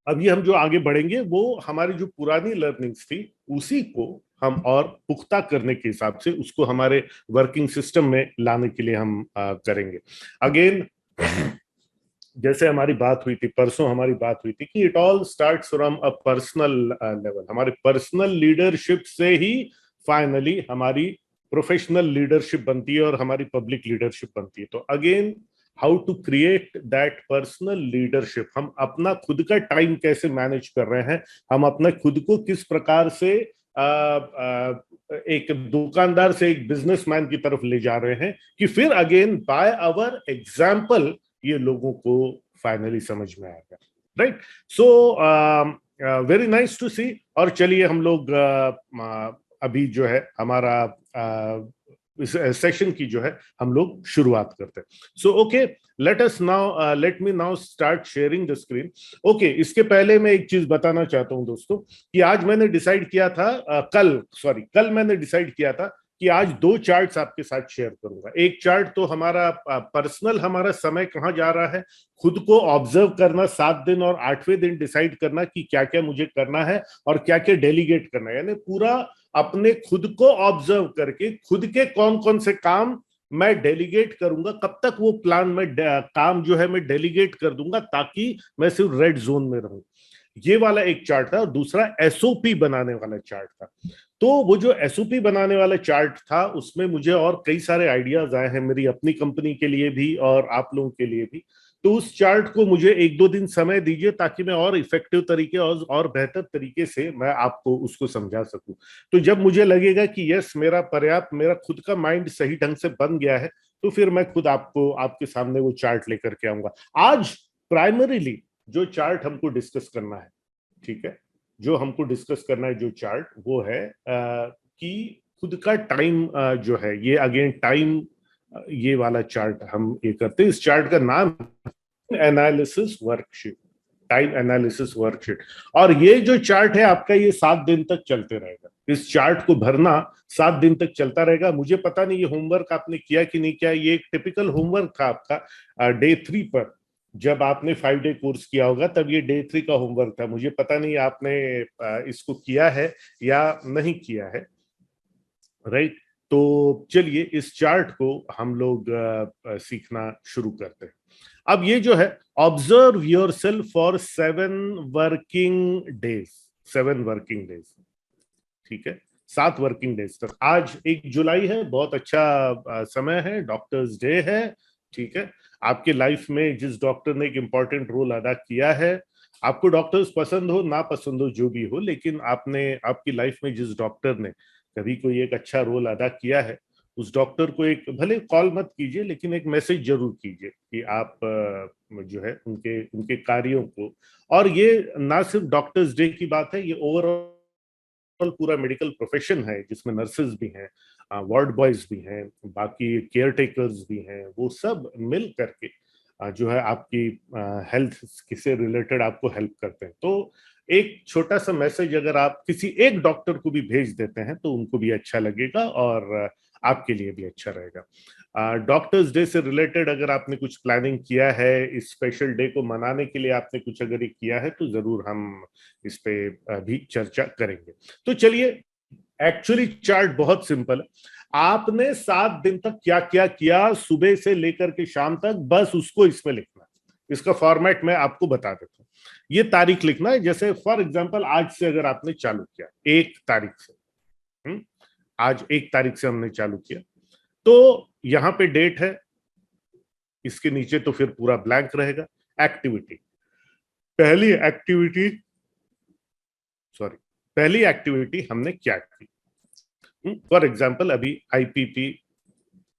अभी हम जो आगे बढ़ेंगे वो हमारी जो पुरानी लर्निंग्स थी उसी को हम और पुख्ता करने के हिसाब से उसको हमारे वर्किंग सिस्टम में लाने के लिए हम करेंगे। अगेन, जैसे हमारी बात हुई थी परसों, हमारी बात हुई थी कि it all starts from a personal level. हमारे पर्सनल लीडरशिप से ही फाइनली हमारी प्रोफेशनल लीडरशिप बनती है और हमारी पब्लिक लीडरशिप बनती है। तो again, how to create that personal leadership, हम अपना खुद का टाइम कैसे मैनेज कर रहे हैं, हम अपने खुद को किस प्रकार से एक दुकानदार से एक बिजनेसमैन की तरफ ले जा रहे हैं, कि फिर अगेन बाय आवर एग्जाम्पल ये लोगों को फाइनली समझ में आएगा। Right? So very nice to see. और चलिए हम लोग अभी जो है हमारा इस सेशन की जो है हम लोग शुरुआत करते हैं। So okay, let me now start sharing the screen. Okay, इसके पहले मैं एक चीज बताना चाहता हूं दोस्तों, कि आज मैंने डिसाइड किया था, कल मैंने डिसाइड किया था कि आज दो चार्ट्स आपके साथ शेयर करूंगा। एक चार्ट तो हमारा पर्सनल, हमारा समय कहाँ जा रहा है, खुद को ऑब्जर्व करना, 7 दिन और 8वें दिन डिसाइड करना कि क्या क्या मुझे करना है और क्या क्या डेलीगेट करना है, यानी पूरा अपने खुद को ऑब्जर्व करके खुद के कौन कौन से काम मैं डेलीगेट करूंगा, कब तक वो प्लान में काम जो है मैं डेलीगेट कर दूंगा ताकि मैं सिर्फ रेड जोन में रहूं। ये वाला एक चार्ट था। और दूसरा एसओपी बनाने वाला चार्ट था। तो वो जो एसओपी बनाने वाला चार्ट था उसमें मुझे और कई सारे आइडियाज आए हैं, मेरी अपनी कंपनी के लिए भी और आप लोगों के लिए भी। तो उस चार्ट को मुझे 1-2 दिन समय दीजिए ताकि मैं और इफेक्टिव तरीके और बेहतर तरीके से मैं आपको उसको समझा सकूं। तो जब मुझे लगेगा कि यस, मेरा खुद का माइंड सही ढंग से बन गया है, तो फिर मैं खुद आपको आपके सामने वो चार्ट लेकर के आऊंगा। आज प्राइमरीली जो चार्ट हमको डिस्कस करना है, ठीक है, जो हमको डिस्कस करना है जो चार्ट, वो है कि खुद का टाइम जो है, ये अगेन टाइम, ये वाला चार्ट हम ये करते हैं। इस चार्ट का नाम analysis worksheet, time analysis worksheet. और ये जो चार्ट है आपका, ये 7 दिन तक चलते रहेगा। इस चार्ट को भरना 7 दिन तक चलता रहेगा। मुझे पता नहीं ये होमवर्क आपने किया कि नहीं किया। ये एक टिपिकल होमवर्क था आपका डे 3 पर। जब आपने 5 डे कोर्स किया होगा तब ये डे 3 का होमवर्क था। मुझे पता नहीं आपने इसको किया है या नहीं किया है। राइट? तो चलिए इस चार्ट को हम लोग सीखना शुरू करते हैं। अब ये जो है, observe your self for 7 working days. 7 working days, ठीक है, 7 वर्किंग डेज तक। आज 1 जुलाई है, बहुत अच्छा समय है, डॉक्टर्स डे है। ठीक है, आपके लाइफ में जिस डॉक्टर ने एक इंपॉर्टेंट रोल अदा किया है, आपको डॉक्टर्स पसंद हो ना पसंद हो जो भी हो, लेकिन आपने आपकी लाइफ में जिस डॉक्टर ने कभी कोई एक अच्छा रोल अदा किया है, उस डॉक्टर को एक, भले कॉल मत कीजिए लेकिन एक मैसेज जरूर कीजिए कि आप जो है उनके उनके कार्यों को। और ये ना सिर्फ डॉक्टर्स डे की बात है, ये ओवरऑल पूरा मेडिकल प्रोफेशन है जिसमें नर्सेज भी हैं, वार्ड बॉयज भी हैं, बाकी केयर टेकर्स भी हैं, वो सब मिल करके जो है आपकी हेल्थ से रिलेटेड आपको हेल्प करते हैं। तो एक छोटा सा मैसेज अगर आप किसी एक डॉक्टर को भी भेज देते हैं तो उनको भी अच्छा लगेगा और आपके लिए भी अच्छा रहेगा। डॉक्टर्स डे से रिलेटेड अगर आपने कुछ प्लानिंग किया है, इस स्पेशल डे को मनाने के लिए आपने कुछ अगर ये किया है, तो जरूर हम इस पे भी चर्चा करेंगे। तो चलिए, एक्चुअली चार्ट बहुत सिंपल है। आपने 7 दिन तक क्या क्या किया, सुबह से लेकर के शाम तक, बस उसको इसमें लिखना है। इसका फॉर्मेट मैं आपको बता देता हूँ। ये तारीख लिखना है, जैसे फॉर एग्जांपल आज से अगर आपने चालू किया 1 तारीख से, आज 1 तारीख से हमने चालू किया, तो यहां पे डेट है, इसके नीचे तो फिर पूरा ब्लैंक रहेगा। एक्टिविटी, पहली एक्टिविटी, सॉरी, पहली एक्टिविटी हमने क्या की। फॉर एग्जांपल अभी आईपीपी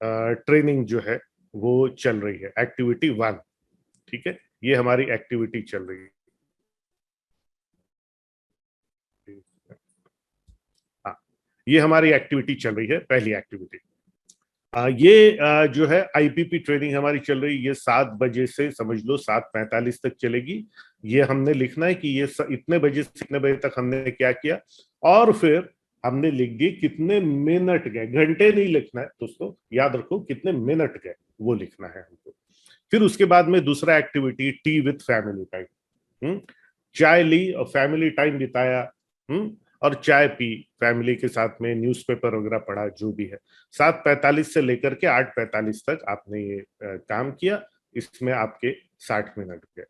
ट्रेनिंग जो है वो चल रही है, एक्टिविटी 1, ठीक है, ये हमारी एक्टिविटी चल रही है। हाँ, ये हमारी एक्टिविटी चल रही है, पहली एक्टिविटी। ये जो है आईपीपी ट्रेनिंग हमारी चल रही है, ये 7 बजे से समझ लो 7:45 तक चलेगी। ये हमने लिखना है कि ये इतने बजे से इतने बजे तक हमने क्या किया, और फिर हमने लिख दिए कितने मिनट गए, घंटे नहीं लिखना है दोस्तों, याद रखो कितने मिनट गए वो लिखना है हमको। फिर उसके बाद में दूसरा activity, T with family time. चाय ली और फैमिली टाइम बिताया, और चाय पी फैमिली के साथ में, न्यूज़पेपर वगैरह पढ़ा, जो भी है। 7:45 से लेकर के 8:45 तक आपने ये काम किया, इसमें आपके 60 मिनट गए।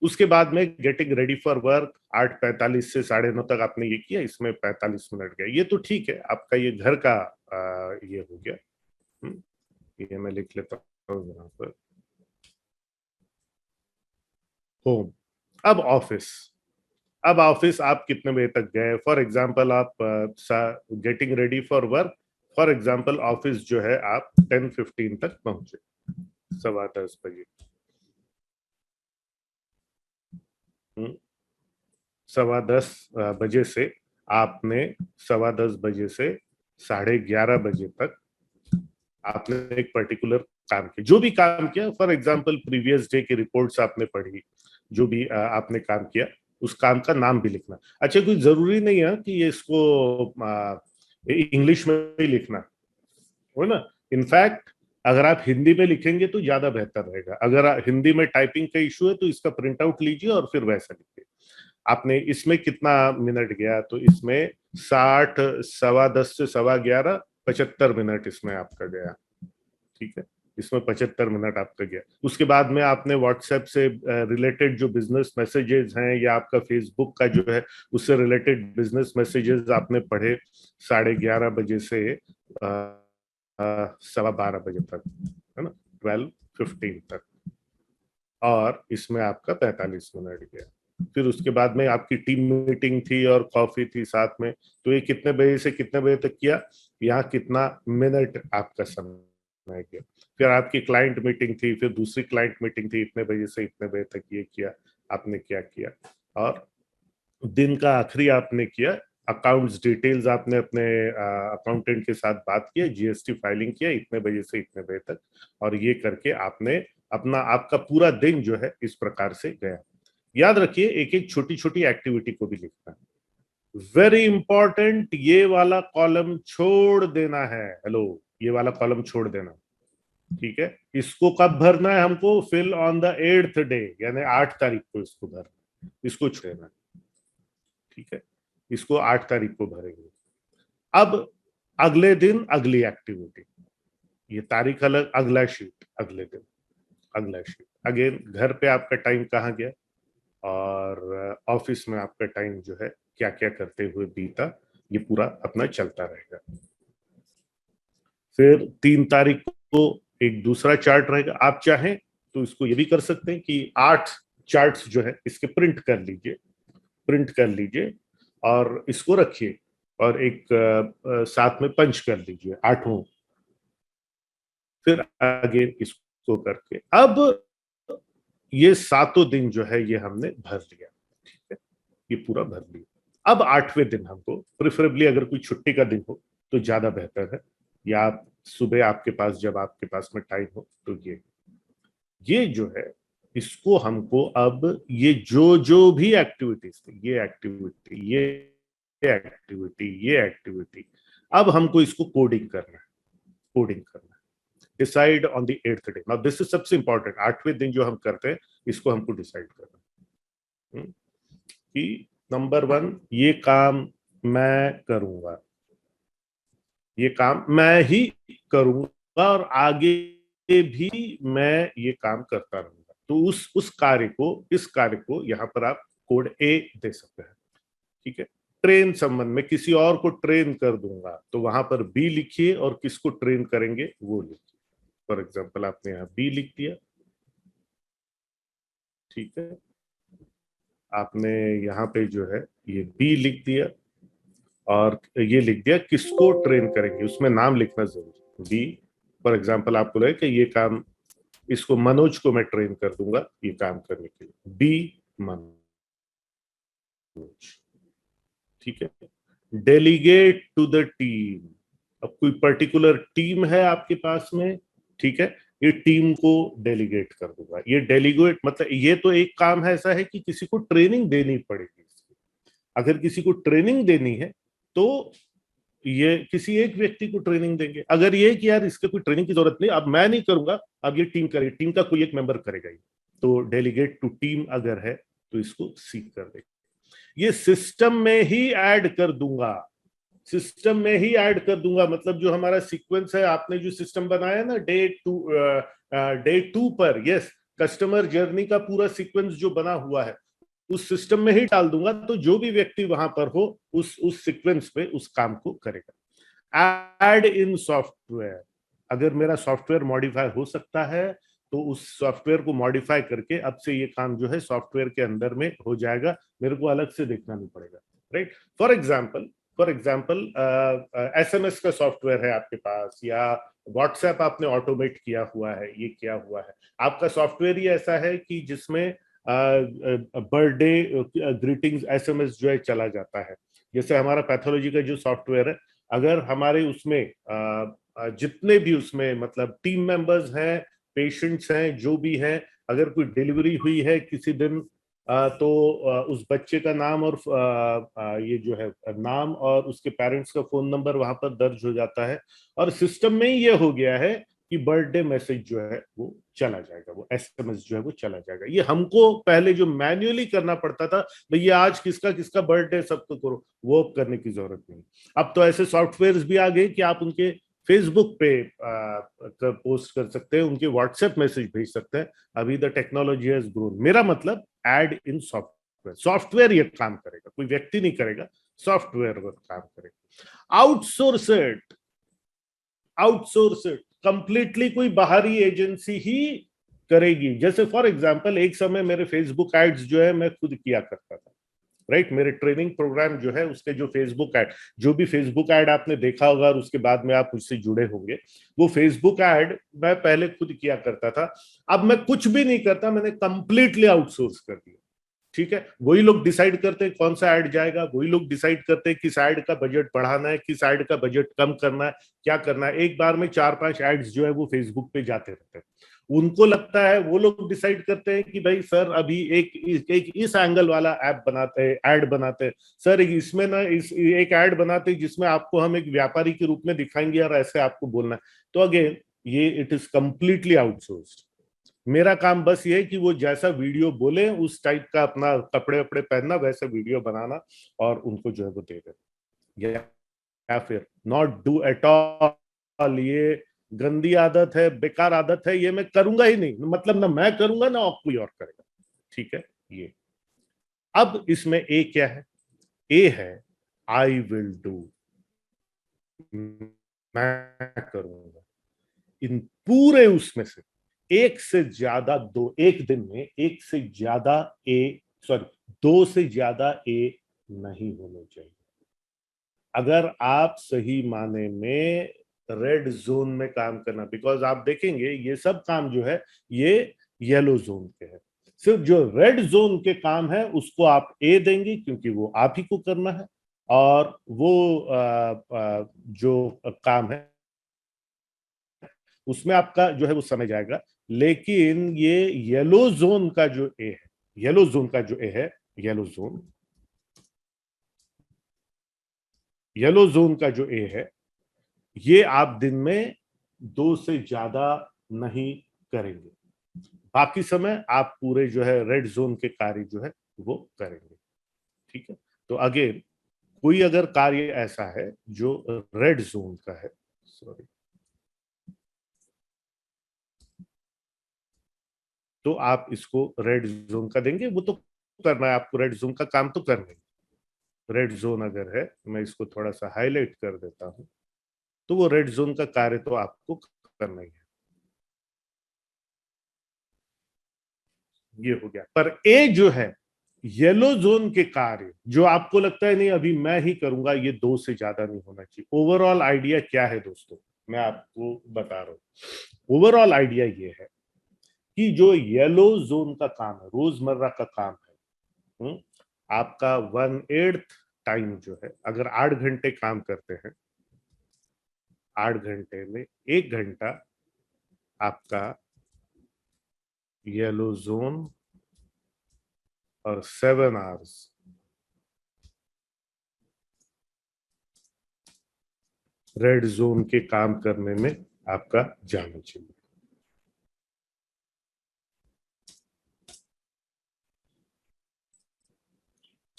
उसके बाद में गेटिंग रेडी फॉर वर्क, 8:45 से 9:30 तक आपने ये किया, इसमें 45 मिनट गए। ये तो ठीक है, आपका ये घर का ये हो गया। ये मैं लिख लेता हूँ यहाँ पर, होम। अब ऑफिस, अब ऑफिस आप कितने बजे तक गए? फॉर एग्जाम्पल आप getting ready for work, for example office जो है आप 10:15 तक पहुंचे, 10:15 बजे। 10:15 बजे से आपने 10:15 बजे से 11:30 बजे तक आपने एक पर्टिकुलर काम किया, जो भी काम किया। फॉर एग्जाम्पल प्रीवियस डे की रिपोर्ट्स आपने पढ़ी, जो भी आपने काम किया, उस काम का नाम भी लिखना। अच्छा, कोई जरूरी नहीं है कि ये इसको इंग्लिश में ही लिखना हो ना। इनफैक्ट अगर आप हिंदी में लिखेंगे तो ज्यादा बेहतर रहेगा। अगर हिंदी में टाइपिंग का इशू है तो इसका प्रिंट आउट लीजिए और फिर वैसा लिखिए। आपने इसमें कितना मिनट गया, तो इसमें 60, 10:15 से 11:15, 75 मिनट इसमें आपका गया। ठीक है, इसमें 75 मिनट आपका गया। उसके बाद में आपने व्हाट्सएप से रिलेटेड जो बिजनेस मैसेजेस हैं, या आपका फेसबुक का जो है उससे रिलेटेड बिजनेस मैसेजेस आपने पढ़े 11:30 बजे से 12:15 तक, है ना, 12:15 तक। और इसमें आपका 45 मिनट गया। फिर उसके बाद में आपकी टीम मीटिंग थी और कॉफी थी साथ में, तो ये कितने बजे से कितने बजे तक किया, यहाँ कितना मिनट आपका समय गया। फिर आपकी क्लाइंट मीटिंग थी, फिर दूसरी क्लाइंट मीटिंग थी, इतने बजे से इतने बजे तक ये किया, आपने क्या किया। और दिन का आखिरी आपने किया, अकाउंट्स डिटेल्स आपने अपने अकाउंटेंट के साथ बात किया, जीएसटी फाइलिंग किया इतने बजे से इतने बजे तक। और ये करके आपने अपना, आपका पूरा दिन जो है इस प्रकार से गया। याद रखिए, एक एक छोटी छोटी एक्टिविटी को भी लिखना है। वेरी इंपॉर्टेंट, ये वाला कॉलम छोड़ देना है। हेलो, ये वाला कॉलम छोड़ देना। ठीक है, इसको कब भरना है हमको? Fill on the 8th day, यानी 8 तारीख को इसको भरना, इसको छोड़ना। ठीक है, इसको 8 तारीख को भरेंगे। अब अगले दिन अगली एक्टिविटी, ये तारीख अलग, अगला शीट, अगले दिन अगला शीट। अगेन घर पे आपका टाइम कहाँ गया, और ऑफिस में आपका टाइम जो है क्या क्या करते हुए बीता, ये पूरा अपना चलता रहेगा। फिर 3 तारीख को एक दूसरा चार्ट रहेगा। आप चाहें तो इसको ये भी कर सकते हैं कि 8 चार्ट्स जो है इसके प्रिंट कर लीजिए, प्रिंट कर लीजिए और इसको रखिए, और एक साथ में पंच कर लीजिए 8 फिर अगेन इसको करके, अब ये 7 दिन जो है ये हमने भर लिया। ठीक है, ये पूरा भर लिया। अब 8वें दिन हमको, प्रिफरेबली अगर कोई छुट्टी का दिन हो तो ज्यादा बेहतर है, या आप सुबह आपके पास, जब आपके पास में टाइम हो, तो ये जो है इसको हमको, अब ये जो जो भी एक्टिविटीज थी, ये एक्टिविटी, ये एक्टिविटी, ये एक्टिविटी, अब हमको इसको कोडिंग करना है, कोडिंग करना है। Decide on the 8th day. Now this is सबसे इंपॉर्टेंट, 8वें दिन जो हम करते हैं इसको हमको डिसाइड करना है कि नंबर 1, ये काम मैं करूंगा, ये काम मैं ही करूंगा और आगे भी मैं ये काम करता रहूंगा। तो उस कार्य को, इस कार्य को यहाँ पर आप कोड ए दे सकते हैं। ठीक है, ट्रेन संबंध में किसी और को ट्रेन कर दूंगा, तो वहां पर बी लिखिए और किसको ट्रेन करेंगे वो लिखिए। फॉर एग्जाम्पल आपने यहाँ बी लिख दिया। ठीक है, आपने यहाँ पे जो है ये बी लिख दिया और ये लिख दिया किसको ट्रेन करेंगे, उसमें नाम लिखना जरूरी। बी, फॉर एग्जाम्पल आपको लगे कि ये काम, इसको मनोज को मैं ट्रेन कर दूंगा ये काम करने के लिए, बी मनोज। ठीक है, डेलीगेट टू द टीम। अब कोई पर्टिकुलर टीम है आपके पास में, ठीक है, ये टीम को डेलीगेट कर दूंगा। ये डेलीगेट मतलब ये तो एक काम है, ऐसा है कि किसी को ट्रेनिंग देनी पड़ेगी। अगर किसी को ट्रेनिंग देनी है तो ये किसी एक व्यक्ति को ट्रेनिंग देंगे। अगर ये कि यार इसके कोई ट्रेनिंग की जरूरत नहीं, अब मैं नहीं करूंगा, अब ये टीम करेगी, टीम का कोई एक मेंबर करेगा ही। तो डेलीगेट टू टीम अगर है तो इसको सीक कर देगा। ये सिस्टम में ही ऐड कर दूंगा, सिस्टम में ही ऐड कर दूंगा, मतलब जो हमारा सीक्वेंस है, आपने जो सिस्टम बनाया ना डे 2 पर, यस, कस्टमर जर्नी का पूरा सीक्वेंस जो बना हुआ है उस सिस्टम में ही डाल दूंगा, तो जो भी व्यक्ति वहां पर हो उस सीक्वेंस पे उस काम को करेगा। ऐड इन सॉफ्टवेयर, अगर मेरा सॉफ्टवेयर मॉडिफाई हो सकता है तो उस सॉफ्टवेयर को मॉडिफाई करके अब से ये काम जो है सॉफ्टवेयर के अंदर में हो जाएगा, मेरे को अलग से देखना नहीं पड़ेगा, राइट। फॉर एग्जाम्पल SMS का सॉफ्टवेयर है आपके पास, या व्हाट्सएप आपने ऑटोमेट किया हुआ है, ये किया हुआ है, आपका सॉफ्टवेयर ही ऐसा है कि जिसमें बर्थडे ग्रीटिंग्स SMS जो है चला जाता है। जैसे हमारा पैथोलॉजी का जो सॉफ्टवेयर है, अगर हमारे उसमें जितने भी उसमें मतलब टीम मेंबर्स हैं, पेशेंट्स हैं, जो भी हैं, अगर कोई डिलीवरी हुई है किसी दिन, तो उस बच्चे का नाम और ये जो है नाम और उसके पेरेंट्स का फोन नंबर वहां पर दर्ज हो जाता है, और सिस्टम में ही ये हो गया है कि बर्थडे मैसेज जो है वो चला जाएगा, वो SMS जो है वो चला जाएगा। ये हमको पहले जो मैन्युअली करना पड़ता था, भैया आज किसका किसका बर्थडे सबको करो, वो करने की जरूरत नहीं। अब तो ऐसे सॉफ्टवेयर भी आ गए कि आप उनके फेसबुक पे पोस्ट कर सकते हैं, उनके व्हाट्सएप मैसेज भेज सकते हैं। अभी द टेक्नोलॉजी हैज ग्रोन। मेरा मतलब ऐड इन सॉफ्टवेयर, सॉफ्टवेयर ये काम करेगा, कोई व्यक्ति नहीं करेगा, सॉफ्टवेयर वो काम करेगा। आउटसोर्सेड, आउटसोर्सेड कंप्लीटली कोई बाहरी एजेंसी ही करेगी। जैसे फॉर एग्जांपल एक समय मेरे फेसबुक एड्स जो है मैं खुद किया करता था, राइट। मेरे ट्रेनिंग प्रोग्राम जो है उसके जो फेसबुक ऐड, जो भी फेसबुक ऐड आपने देखा होगा और उसके बाद में आप उससे जुड़े होंगे, वो फेसबुक ऐड मैं पहले खुद किया करता था। अब मैं कुछ भी नहीं करता, मैंने कंप्लीटली आउटसोर्स कर दिया, ठीक है। वही लोग डिसाइड करते हैं कौन सा ऐड जाएगा, वही लोग डिसाइड करते हैं किस ऐड का बजट बढ़ाना है, किस ऐड का बजट कम करना है, क्या करना है। एक बार में 4-5 एड्स जो है वो फेसबुक पे जाते रहते हैं। उनको लगता है, वो लोग डिसाइड करते हैं कि भाई सर अभी एक इस एंगल वाला ऐप बनाते हैं, ऐड बनाते हैं, सर इसमें ना इस एक ऐड बनाते हैं जिसमें आपको हम एक व्यापारी के रूप में दिखाएंगे और ऐसे आपको बोलना है। तो अगेन ये इट इज कंप्लीटली आउटसोर्स्ड। मेरा काम बस ये है कि वो जैसा वीडियो बोले उस टाइप का अपना कपड़े वपड़े पहनना, वैसा वीडियो बनाना और उनको जो है वो दे देना, या फिर नॉट डू एट ऑल। ये गंदी आदत है, बेकार आदत है, ये मैं करूंगा ही नहीं, मतलब ना मैं करूंगा ना कोई और करेगा, ठीक है। ये अब इसमें ए क्या है, ए है आई विल डू, मैं करूंगा। इन पूरे उसमें से एक से ज्यादा दो, एक दिन में एक से ज्यादा ए, सॉरी, दो से ज्यादा ए नहीं होने चाहिए। अगर आप सही माने में रेड जोन में काम करना, बिकॉज आप देखेंगे ये सब काम जो है ये येलो जोन के है, सिर्फ जो रेड जोन के काम है उसको आप ए देंगे क्योंकि वो आप ही को करना है, और वो जो काम है उसमें आपका जो है वो समय जाएगा। लेकिन ये येलो जोन का जो ए है, येलो जोन का जो ए है, येलो जोन, येलो जोन का जो ए है, ये आप दिन में 2 से ज्यादा नहीं करेंगे, बाकी समय आप पूरे जो है रेड जोन के कार्य जो है वो करेंगे, ठीक है। तो अगेन कोई अगर कार्य ऐसा है जो रेड जोन का है, सॉरी, तो आप इसको रेड जोन का देंगे, वो तो करना है आपको, रेड जोन का काम तो करना है। रेड जोन अगर है, मैं इसको थोड़ा सा हाईलाइट कर देता हूं, तो वो रेड जोन का कार्य तो आपको करना ही है। ये हो गया। पर ए जो है येलो जोन के कार्य, जो आपको लगता है नहीं अभी मैं ही करूंगा, ये 2 से ज्यादा नहीं होना चाहिए। ओवरऑल आइडिया क्या है दोस्तों, मैं आपको बता रहा हूं। ओवरऑल आइडिया ये है कि जो येलो जोन का काम है, रोजमर्रा का काम है, आपका 1/8 टाइम जो है, अगर 8 घंटे काम करते हैं, 8 घंटे में 1 घंटा आपका येलो जोन और 7 आवर्स रेड जोन के काम करने में आपका जाना चाहिए।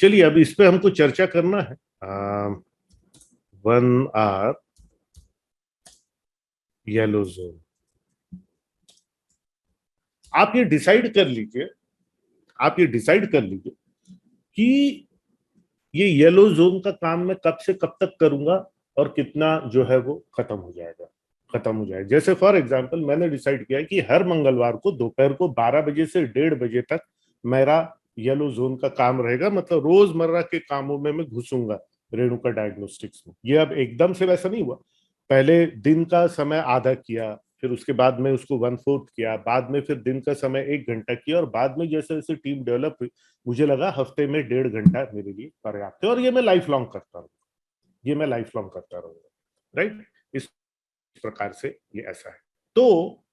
चलिए अब इस पे हमको चर्चा करना है। 1 आवर येलो जोन, आप ये डिसाइड कर लीजिए, आप ये डिसाइड कर लीजिए कि ये येलो जोन का काम मैं कब से कब तक करूंगा और कितना जो है वो खत्म हो जाएगा, खत्म हो जाए। जैसे फॉर एग्जांपल मैंने डिसाइड किया है कि हर मंगलवार को दोपहर को 12 बजे से 1:30 बजे तक मेरा येलो जोन का काम रहेगा, मतलब रोजमर्रा के कामों में मैं घुसूंगा रेणुका डायग्नोस्टिक्स में। ये अब एकदम से वैसा नहीं हुआ, पहले दिन का समय आधा किया, फिर उसके बाद में उसको 1/4 किया, बाद में फिर दिन का समय 1 घंटा किया, और बाद में जैसे जैसे टीम डेवलप हुई मुझे लगा हफ्ते में 1.5 घंटा मेरे लिए पर्याप्त है, और ये मैं लाइफ लॉन्ग करता रहूंगा, ये मैं लाइफ लॉन्ग करता रहूंगा। राइट, इस प्रकार से ये ऐसा है। तो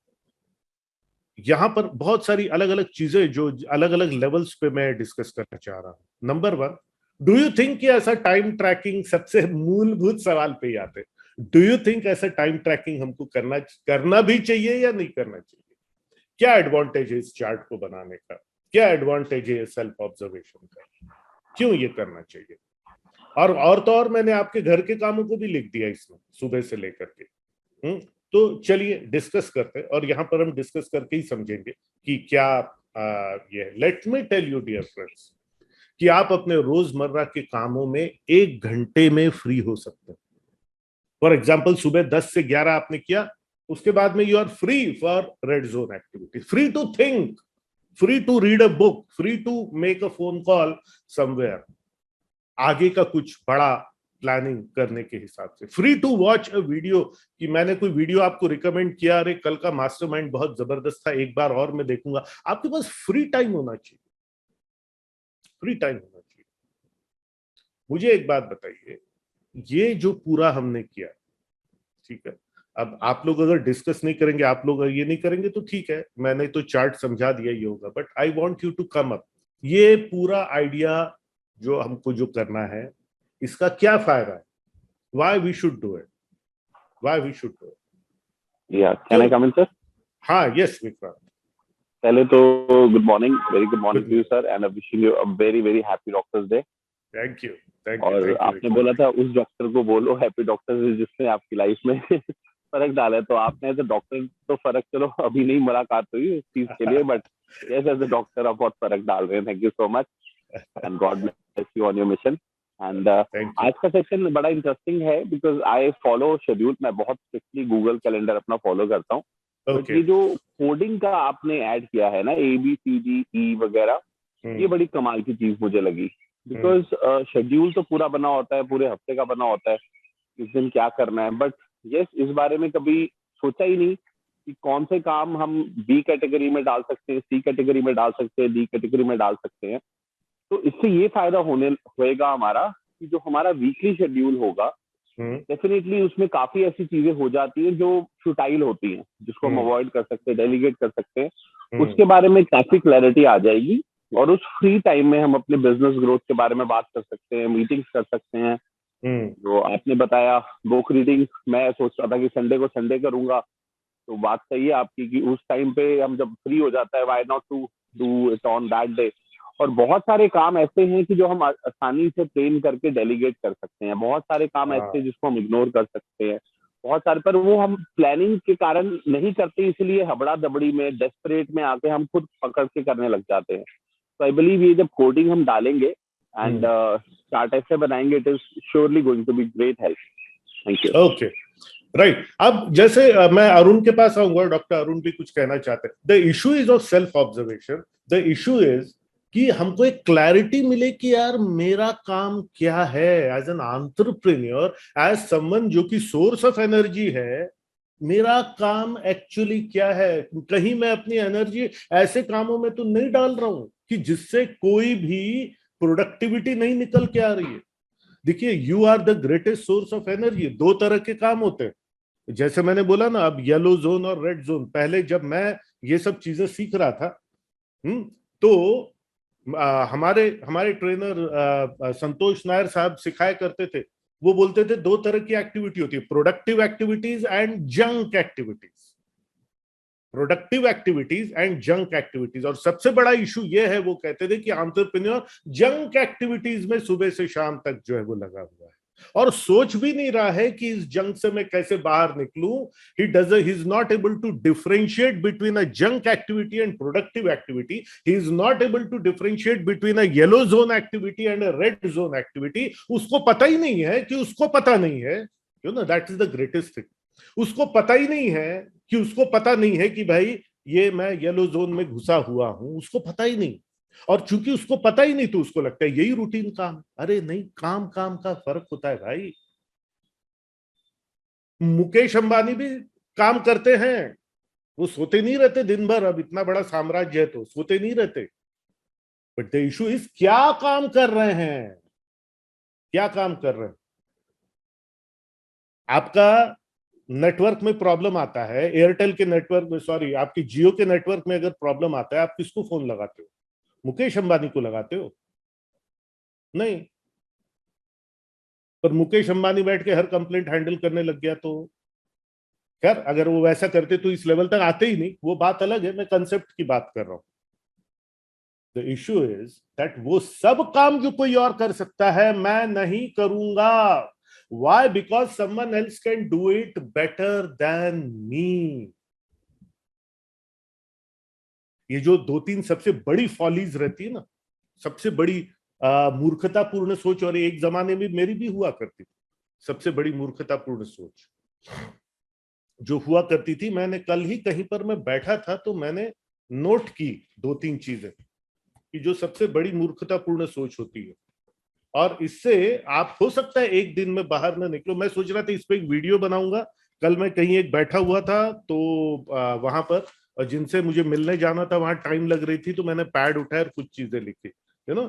यहां पर बहुत सारी अलग अलग चीजें जो अलग अलग लेवल्स पे मैं डिस्कस करना चाह रहा हूं। नंबर 1, डू यू थिंक कि ऐसा टाइम ट्रैकिंग, सबसे मूलभूत सवाल पे ही आते, डू यू थिंक ऐसा टाइम ट्रैकिंग हमको करना भी चाहिए या नहीं करना चाहिए? क्या एडवांटेज है इस चार्ट को बनाने का, क्या एडवांटेज है सेल्फ ऑब्जर्वेशन का, क्यों ये करना चाहिए? और तो और मैंने आपके घर के कामों को भी लिख दिया इसमें सुबह से लेकर के। तो चलिए डिस्कस करते हैं, और यहां पर हम डिस्कस करके ही समझेंगे कि क्या ये। Let me tell you dear friends कि आप अपने रोजमर्रा के कामों में 1 घंटे में फ्री हो सकते हैं। फॉर एग्जाम्पल सुबह 10 से 11 आपने किया, उसके बाद में you are free for red zone activity, free to think, free to read a book, free to make a phone call somewhere, आगे का कुछ बड़ा प्लानिंग करने के हिसाब से, free to watch a video, कि मैंने कोई वीडियो आपको रिकमेंड किया, अरे कल का मास्टरमाइंड बहुत जबरदस्त था, एक बार और मैं देखूंगा। आपके पास फ्री टाइम होना चाहिए, फ्री टाइम होना चाहिए। मुझे एक बात बताइए, ये जो पूरा हमने किया, ठीक है, अब आप लोग अगर डिस्कस नहीं करेंगे, आप लोग अगर ये नहीं करेंगे तो ठीक है, मैंने तो चार्ट समझा दिया ये होगा, but I want you to come up, ये पूरा आइडिया जो हमको जो करना है, इसका क्या फायदा है, why we should do it, why we should do it? Can I come in sir? हाँ, यस विक्रांत। पहले तो good morning, very good morning good to you morning, sir, and wishing you a very very happy doctors day. Thank you, thank you, और thank you आपने बोला था उस doctor को बोलो हैप्पी डॉक्टर्स डे जिसने आपकी लाइफ में फर्क डाला है, तो आपने एज अ डॉक्टर तो फर्क, चलो अभी नहीं मुलाकात हुई उस चीज के लिए, but yes as a doctor आप बहुत फर्क डाल रहे हैं। Thank you so much and god bless you on your mission. And thank you. आज का सेक्शन बड़ा इंटरेस्टिंग है बिकॉज आई फॉलो शेड्यूल, मैं बहुत स्ट्रिक्टली गूगल कैलेंडर अपना फॉलो करता हूँ। But okay. ये जो कोडिंग का आपने ऐड किया है ना, ABCD वगैरह, ये बड़ी कमाल की चीज मुझे लगी। बिकॉज शेड्यूल तो पूरा बना होता है, पूरे हफ्ते का बना होता है, इस दिन क्या करना है, बट यस इस बारे में कभी सोचा ही नहीं कि कौन से काम हम B कैटेगरी में डाल सकते हैं, C कैटेगरी में डाल सकते हैं, D कैटेगरी में डाल सकते हैं। तो इससे ये फायदा होएगा हमारा कि जो हमारा वीकली शेड्यूल होगा, डेफिनेटली उसमें काफी ऐसी चीजें हो जाती हैं जो फुटाइल होती हैं, जिसको हम अवॉइड कर सकते हैं, डेलीगेट कर सकते हैं, उसके बारे में काफी क्लैरिटी आ जाएगी। और उस फ्री टाइम में हम अपने बिजनेस ग्रोथ के बारे में बात कर सकते हैं, मीटिंग्स कर सकते हैं। जो आपने बताया बुक रीडिंग, मैं सोच रहा था कि संडे को संडे करूंगा, तो बात सही है आपकी कि उस टाइम पे हम जब फ्री हो जाता है, why not to do it on that day. और बहुत सारे काम ऐसे हैं कि जो हम आसानी से ट्रेन करके डेलीगेट कर सकते हैं, बहुत सारे काम ऐसे हैं जिसको हम इग्नोर कर सकते हैं, बहुत सारे, पर वो हम प्लानिंग के कारण नहीं करते, इसलिए हबड़ा दबड़ी में डेस्परेट में आके हम खुद पकड़ के करने लग जाते हैं। तो आई बिलीव ये जब कोडिंग हम डालेंगे एंड चार्ट ऐसे बनाएंगे, it is surely going to be great help. Thank you. Okay, right. अब जैसे मैं अरुण के पास आऊंगा, डॉक्टर अरुण भी कुछ कहना चाहते हैं। The issue is of self observation, the issue is कि हमको एक क्लैरिटी मिले कि यार मेरा काम क्या है, as an entrepreneur, as someone जो कि सोर्स ऑफ एनर्जी है, मेरा काम एक्चुअली क्या है। कहीं मैं अपनी एनर्जी ऐसे कामों में तो नहीं डाल रहा हूं कि जिससे कोई भी प्रोडक्टिविटी नहीं निकल के आ रही है। देखिए, you are the greatest source of energy. 2 तरह के काम होते हैं, जैसे मैंने बोला ना, अब येलो जोन और रेड जोन। पहले जब मैं ये सब चीजें सीख रहा था, तो हमारे हमारे ट्रेनर संतोष नायर साहब सिखाया करते थे। वो बोलते थे 2 तरह की एक्टिविटी होती है, productive activities and junk activities. Productive activities and junk activities. और सबसे बड़ा इशू ये है, वो कहते थे कि एंटरप्रेन्योर जंक एक्टिविटीज में सुबह से शाम तक जो है वो लगा हुआ है और सोच भी नहीं रहा है कि इस जंक से मैं कैसे बाहर निकलूं। he is not able to differentiate between a junk activity and productive activity. He is not able to differentiate between a yellow zone activity and a red zone activity. उसको पता ही नहीं है कि उसको पता नहीं है, you know, that is the greatest thing. उसको पता ही नहीं है कि उसको पता नहीं है कि भाई ये मैं येलो जोन में घुसा हुआ हूं, उसको पता ही नहीं। और चूंकि उसको पता ही नहीं तो उसको लगता है यही रूटीन काम। अरे नहीं, काम काम का फर्क होता है भाई। मुकेश अंबानी भी काम करते हैं, वो सोते नहीं रहते दिन भर, अब इतना बड़ा साम्राज्य है तो सोते नहीं रहते। बट द इशू इज क्या काम कर रहे हैं, क्या काम कर रहे हैं। आपका नेटवर्क में प्रॉब्लम आता है, एयरटेल के नेटवर्क में, सॉरी आपकी जियो के नेटवर्क में अगर प्रॉब्लम आता है, आप किसको फोन लगाते हो? मुकेश अंबानी को लगाते हो? नहीं। पर मुकेश अंबानी बैठ के हर कंप्लेंट हैंडल करने लग गया तो खैर, अगर वो वैसा करते तो इस लेवल तक आते ही नहीं, वो बात अलग है। मैं कंसेप्ट की बात कर रहा हूं। द इश्यू इज दैट वो सब काम जो कोई और कर सकता है मैं नहीं करूंगा। Why? Because someone else can do it better than me. ये जो दो तीन सबसे बड़ी फॉलीज रहती है ना, सबसे बड़ी मूर्खतापूर्ण सोच, और एक जमाने में मेरी भी हुआ करती थी सबसे बड़ी मूर्खतापूर्ण सोच जो हुआ करती थी। मैंने कल ही कहीं पर मैं बैठा था तो मैंने नोट की दो तीन चीजें कि जो सबसे बड़ी मूर्खतापूर्ण सोच होती है, और इससे आप हो सकता है एक दिन में बाहर ना निकलो। मैं सोच रहा था इस पे एक वीडियो बनाऊंगा। कल मैं कहीं एक बैठा हुआ था तो वहां पर जिनसे मुझे मिलने जाना था वहां टाइम लग रही थी, तो मैंने पैड उठाया और कुछ चीजें लिखी, you know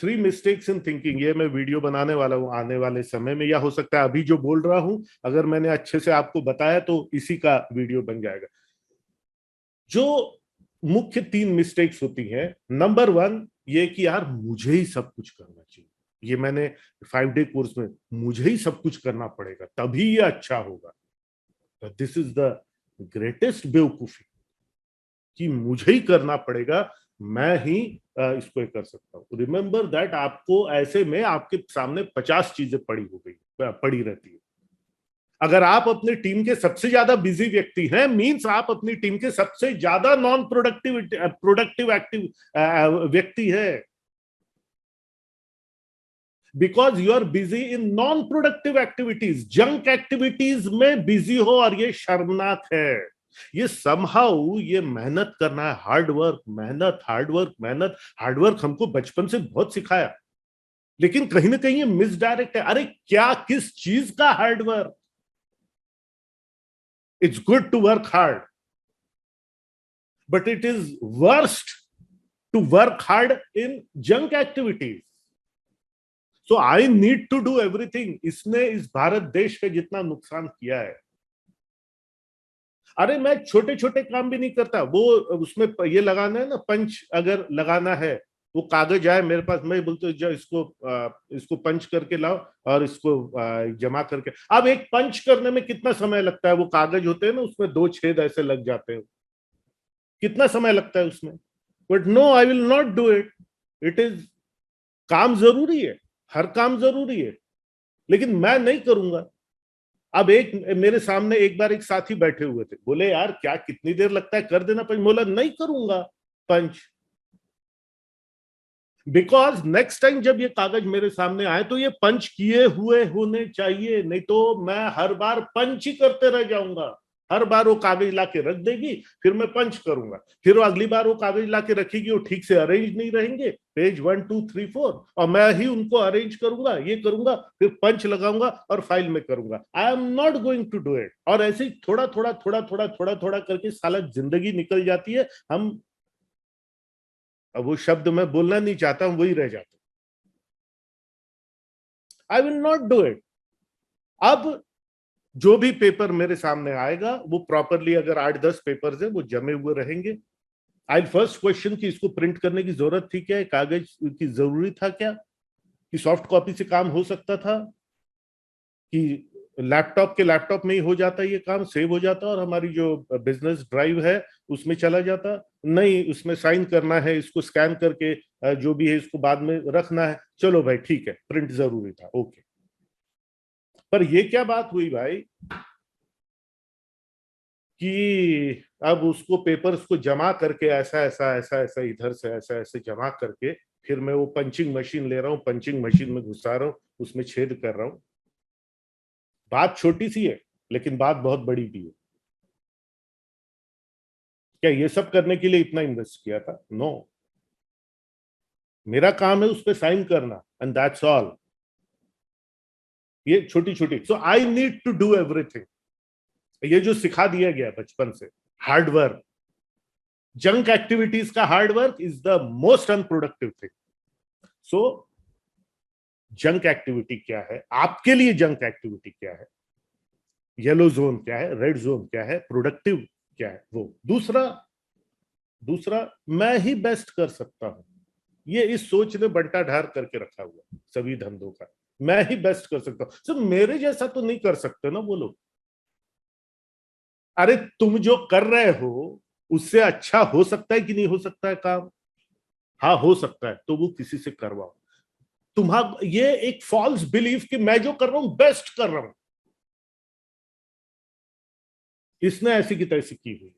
3 mistakes in thinking. ये मैं वीडियो बनाने वाला हूँ आने वाले समय में, या हो सकता है अभी जो बोल रहा हूं अगर मैंने अच्छे से आपको बताया तो इसी का वीडियो बन जाएगा। जो मुख्य 3 मिस्टेक्स होती हैं, नंबर 1 ये कि यार मुझे ही सब कुछ करना चाहिए। ये मैंने 5 डे कोर्स में, मुझे ही सब कुछ करना पड़ेगा तभी ये अच्छा होगा। दिस इज द ग्रेटेस्ट बेवकूफी कि मुझे ही करना पड़ेगा, मैं ही इसको कर सकता हूं। रिमेंबर दैट आपको ऐसे में आपके सामने 50 चीजें पड़ी रहती है। अगर आप अपनी टीम के सबसे ज्यादा बिजी व्यक्ति हैं, मींस आप अपनी टीम के सबसे ज्यादा नॉन प्रोडक्टिव एक्टिव व्यक्ति है, because you are busy in non productive activities. Junk activities में बिजी हो और ये शर्मनाक है। ये समहाउ ये मेहनत करना है, हार्डवर्क, मेहनत, हार्डवर्क, मेहनत, हार्डवर्क हमको बचपन से बहुत सिखाया, लेकिन कहीं ना कहीं ये मिसडायरेक्ट है। अरे क्या, किस चीज का hard work? It's good to work hard, but it is worst to work hard in junk activities. So I need to do everything. इसने इस भारत देश का जितना नुकसान किया है, अरे मैं छोटे छोटे काम भी नहीं करता। वो उसमें ये लगाना है ना, पंच अगर लगाना है, वो कागज आए मेरे पास, मैं बोलते जो इसको पंच करके लाओ और इसको जमा करके। अब एक पंच करने में कितना समय लगता है? वो कागज होते हैं ना, उसमें 2 छेद ऐसे लग जाते हैं, कितना समय लगता है उसमें? But no, I will not do it. It is, काम जरूरी है, हर काम जरूरी है, लेकिन मैं नहीं करूंगा। अब एक मेरे सामने एक बार एक साथी बैठे हुए थे, बोले यार क्या कितनी देर लगता है, कर देना पंच। बोला नहीं करूंगा पंच, बिकॉज नेक्स्ट टाइम जब ये कागज मेरे सामने आए तो ये पंच किए हुए होने चाहिए, नहीं तो मैं हर बार पंच ही करते रह जाऊंगा। हर बार वो कागज लाके रख देगी, फिर मैं पंच करूंगा, फिर वो अगली बार वो कागज लाके रखेगी, वो ठीक से अरेंज नहीं रहेंगे, पेज 1 2 3 4, और मैं ही उनको अरेंज करूंगा, ये करूंगा, फिर पंच लगाऊंगा और फाइल में करूंगा। I am not going to do it. और ऐसे ही थोड़ा थोड़ा थोड़ा थोड़ा थोड़ा थोड़ा करके साला जिंदगी निकल जाती है। हम, अब वो शब्द मैं बोलना नहीं चाहता हूं, वही रह जाता। आई विल नॉट डू इट। अब जो भी पेपर मेरे सामने आएगा वो प्रॉपरली, अगर 8-10 पेपर्स है वो जमे हुए रहेंगे, आई फर्स्ट क्वेश्चन कि इसको प्रिंट करने की जरूरत थी क्या, कागज की जरूरी था क्या, कि सॉफ्ट कॉपी से काम हो सकता था, कि लैपटॉप के लैपटॉप में ही हो जाता है, ये काम सेव हो जाता और हमारी जो बिजनेस ड्राइव है उसमें चला जाता। नहीं, उसमें साइन करना है, इसको स्कैन करके जो भी है इसको बाद में रखना है, चलो भाई ठीक है, प्रिंट जरूरी था, ओके। पर ये क्या बात हुई भाई कि अब उसको पेपर्स को जमा करके ऐसा ऐसा ऐसा ऐसा इधर से ऐसा ऐसे जमा करके फिर मैं वो पंचिंग मशीन ले रहा हूँ, पंचिंग मशीन में घुसा रहा हूँ, उसमें छेद कर रहा हूँ। बात छोटी सी है लेकिन बात बहुत बड़ी भी है। क्या ये सब करने के लिए इतना इन्वेस्ट किया था? नो, मेरा काम है उस पर साइन करना एंड दैट्स ऑल। ये छोटी छोटी, so I need to do everything. ये जो सिखा दिया गया बचपन से, हार्ड वर्क, जंक एक्टिविटीज का hard work is the most unproductive thing. So junk activity क्या है आपके लिए? जंक एक्टिविटी क्या है? येलो जोन क्या है? रेड जोन क्या है? प्रोडक्टिव क्या है? वो दूसरा मैं ही बेस्ट कर सकता हूं। ये इस सोच ने बंटा ढार करके रखा हुआ सभी धंधों का, मैं ही बेस्ट कर सकता हूं, सिर्फ मेरे जैसा तो नहीं कर सकते ना वो लोग। अरे तुम जो कर रहे हो उससे अच्छा हो सकता है कि नहीं हो सकता है काम? हाँ हो सकता है, तो वो किसी से करवाओ। तुम्हारा ये एक फॉल्स बिलीफ कि मैं जो कर रहा हूं बेस्ट कर रहा हूं, इसने ऐसी की तैसी की हुई।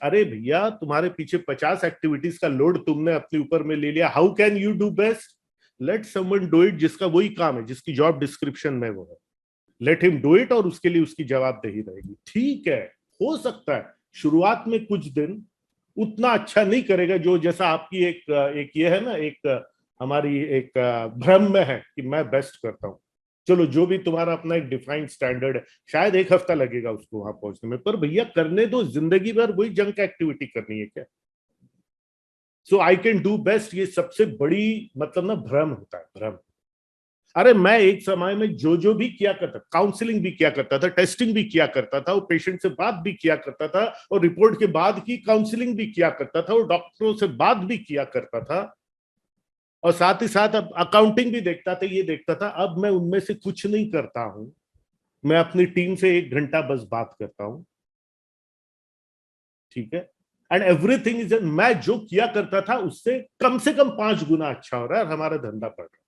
अरे भैया, तुम्हारे पीछे 50 एक्टिविटीज का लोड तुमने अपने ऊपर में ले लिया, how can you do best? Let someone do it, जिसका वही काम है, जिसकी जॉब डिस्क्रिप्शन में वो है, लेट हिम डू इट, और उसके लिए उसकी जवाबदेही रहेगी। ठीक है, हो सकता है शुरुआत में कुछ दिन उतना अच्छा नहीं करेगा, जो जैसा आपकी एक ये है ना, एक हमारी एक भ्रम में है कि मैं बेस्ट करता हूं। चलो, जो भी तुम्हारा अपना एक डिफाइंड स्टैंडर्ड है, शायद एक हफ्ता लगेगा उसको वहां पहुंचने में, पर भैया करने दो, जिंदगी भर वही जंक एक्टिविटी करनी है क्या? सो आई कैन डू बेस्ट, ये सबसे बड़ी मतलब ना भ्रम होता है, भ्रम। अरे मैं एक समय में जो भी किया करता, काउंसलिंग भी किया करता था, टेस्टिंग भी किया करता था, और पेशेंट से बात भी किया करता था, और रिपोर्ट के बाद की काउंसलिंग भी किया करता था, और डॉक्टरों से बात भी किया करता था, और साथ ही साथ अब अकाउंटिंग भी देखता था, ये देखता था। अब मैं उनमें से कुछ नहीं करता हूं, मैं अपनी टीम से 1 घंटा बस बात करता हूं, ठीक है, एंड एवरीथिंग इज, मैं जो किया करता था उससे कम से कम 5 गुना अच्छा हो रहा है, और हमारा धंधा बढ़ रहा है।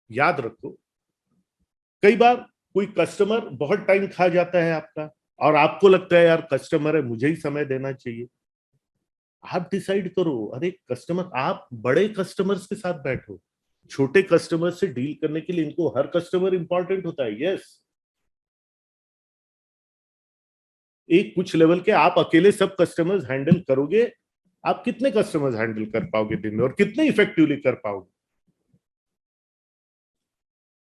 याद रखो, कई बार कोई कस्टमर बहुत टाइम खा जाता है आपका, और आपको लगता है यार कस्टमर है, मुझे ही समय देना चाहिए। आप डिसाइड करो, अरे कस्टमर, आप बड़े कस्टमर्स के साथ बैठो, छोटे कस्टमर से डील करने के लिए इनको हर कस्टमर इंपॉर्टेंट होता है। यस, एक कुछ लेवल के आप अकेले सब कस्टमर्स हैंडल करोगे, आप कितने कस्टमर्स हैंडल कर पाओगे दिन में, और कितने इफेक्टिवली कर पाओगे?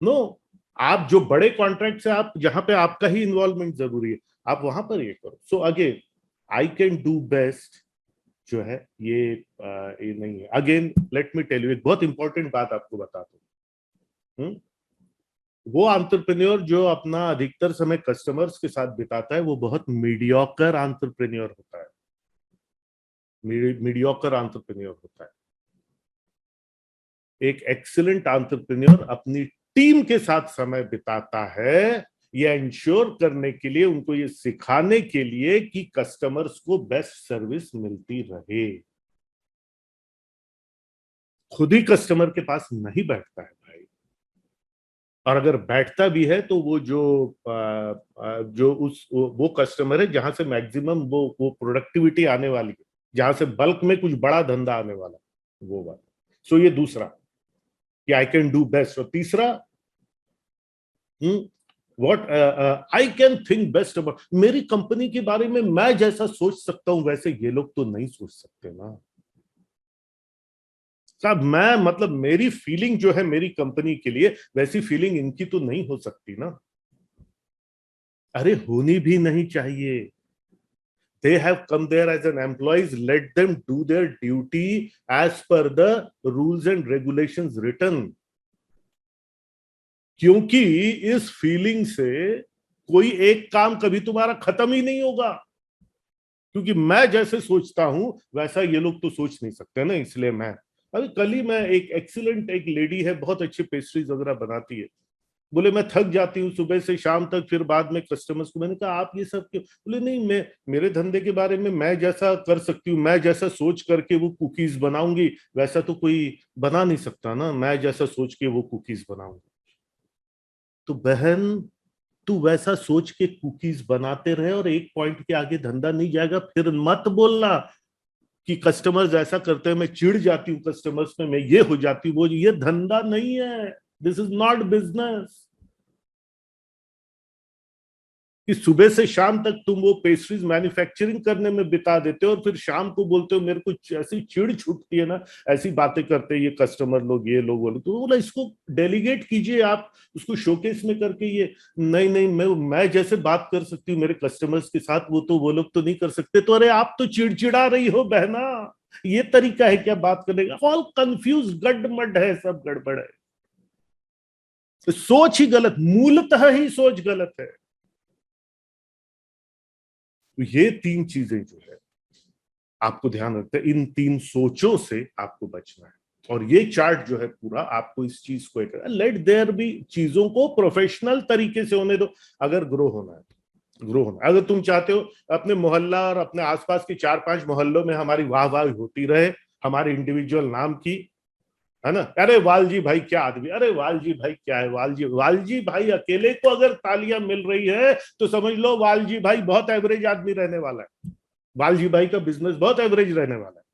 नो, आप जो बड़े कॉन्ट्रैक्ट है, आप जहां पे आपका ही इन्वॉल्वमेंट जरूरी है, आप वहां पर ये करो। So again, I can do best जो है ये नहीं है। Again let me tell you, एक बहुत इंपॉर्टेंट बात आपको बताता हूँ। वो एंटरप्रेन्योर जो अपना अधिकतर समय कस्टमर्स के साथ बिताता है, वो बहुत मीडियोकर एंटरप्रेन्योर होता है, मीडियोकर एंटरप्रेन्योर होता है। एक एक्सीलेंट एंटरप्रेन्योर अपनी टीम के साथ समय बिताता है, ये इंश्योर करने के लिए, उनको ये सिखाने के लिए कि कस्टमर्स को बेस्ट सर्विस मिलती रहे। खुद ही कस्टमर के पास नहीं बैठता है भाई, और अगर बैठता भी है तो वो जो वो कस्टमर है जहां से मैक्सिमम वो प्रोडक्टिविटी आने वाली है, जहां से बल्क में कुछ बड़ा धंधा आने वाला, वो बात। सो ये दूसरा कि आई कैन डू बेस्ट, और तीसरा what I can think best about, मेरी कंपनी के बारे में मैं जैसा सोच सकता हूं वैसे ये लोग तो नहीं सोच सकते ना साहब। मैं मतलब मेरी फीलिंग जो है मेरी कंपनी के लिए, वैसी फीलिंग इनकी तो नहीं हो सकती ना। अरे होनी भी नहीं चाहिए। They have come there as an employees, let them do their duty as per the rules and regulations written. क्योंकि इस फीलिंग से कोई एक काम कभी तुम्हारा खत्म ही नहीं होगा, क्योंकि मैं जैसे सोचता हूं वैसा ये लोग तो सोच नहीं सकते ना, इसलिए मैं अभी कल ही मैं एक लेडी है, बहुत अच्छी पेस्ट्रीज वगैरह बनाती है, बोले मैं थक जाती हूँ सुबह से शाम तक, फिर बाद में कस्टमर्स को, मैंने कहा आप ये सब क्यों? बोले नहीं, मैं मेरे धंधे के बारे में मैं जैसा कर सकती हूँ, मैं जैसा सोच करके वो कुकीज बनाऊंगी वैसा तो कोई बना नहीं सकता ना, मैं जैसा सोच के वो कुकीज बनाऊंगी। तो बहन, तू वैसा सोच के कुकीज बनाते रहे और एक पॉइंट के आगे धंधा नहीं जाएगा। फिर मत बोलना कि कस्टमर्स ऐसा करते हैं, मैं चिढ़ जाती हूँ कस्टमर्स में, मैं ये हो जाती हूँ वो, ये धंधा नहीं है, दिस इज नॉट बिजनेस। कि सुबह से शाम तक तुम वो पेस्ट्रीज मैन्युफैक्चरिंग करने में बिता देते हो और फिर शाम को बोलते हो मेरे को ऐसी चिढ़ छूटती है ना, ऐसी बातें करते हैं ये कस्टमर लोग, ये लोग बोले, तो बोला इसको डेलीगेट कीजिए आप, उसको शोकेस में करके, ये नहीं नहीं मैं जैसे बात कर सकती हूँ मेरे कस्टमर्स के साथ, वो लोग तो नहीं कर सकते। तो अरे आप तो चिड़चिड़ा रही हो बहना, ये तरीका है क्या बात करने का? ऑल कंफ्यूज, गड़मड है, सब गड़बड़ है, सोच ही गलत, मूलतः ही सोच गलत है। तो ये तीन चीजें जो है आपको ध्यान रखते हैं, इन तीन सोचों से आपको बचना है। और ये चार्ट जो है पूरा आपको इस चीज को, लेट देयर बी, चीजों को प्रोफेशनल तरीके से होने दो। अगर ग्रो होना है, ग्रो होना, अगर तुम चाहते हो अपने मोहल्ला और अपने आसपास के 4-5 मोहल्लों में हमारी वाहवाही होती रहे हमारे इंडिविजुअल नाम की, है ना, अरे वालजी भाई क्या आदमी, अरे वालजी भाई क्या है, वालजी भाई अकेले को अगर तालियां मिल रही है तो समझ लो वालजी भाई बहुत एवरेज आदमी रहने वाला है, वालजी भाई का बिजनेस बहुत एवरेज रहने वाला है।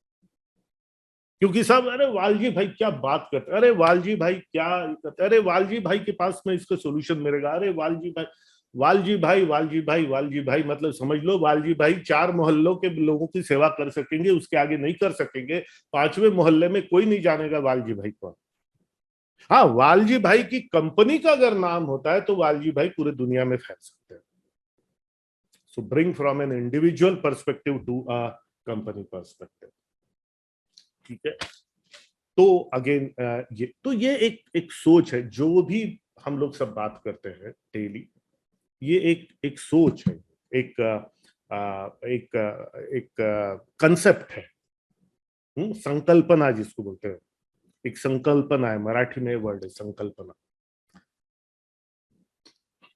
क्योंकि सब अरे वालजी भाई क्या बात करते, अरे वालजी भाई क्या करते, अरे वालजी भाई के पास में इसका सोल्यूशन मिलेगा, अरे वालजी भाई, वालजी भाई, वालजी भाई, वालजी भाई, मतलब समझ लो वालजी भाई 4 मोहल्लों के लोगों की सेवा कर सकेंगे, उसके आगे नहीं कर सकेंगे। 5वें मोहल्ले में कोई नहीं जानेगा वालजी भाई कौन। हाँ, वालजी भाई की कंपनी का अगर नाम होता है तो वालजी भाई पूरे दुनिया में फैल सकते हैं। So bring from an individual perspective to a company perspective, ठीक है। तो अगेन ये एक सोच है, जो भी हम लोग सब बात करते हैं डेली, ये एक सोच है, एक एक एक कंसेप्ट है, संकल्पना जिसको बोलते हैं, एक संकल्पना है, मराठी में वर्ड है संकल्पना।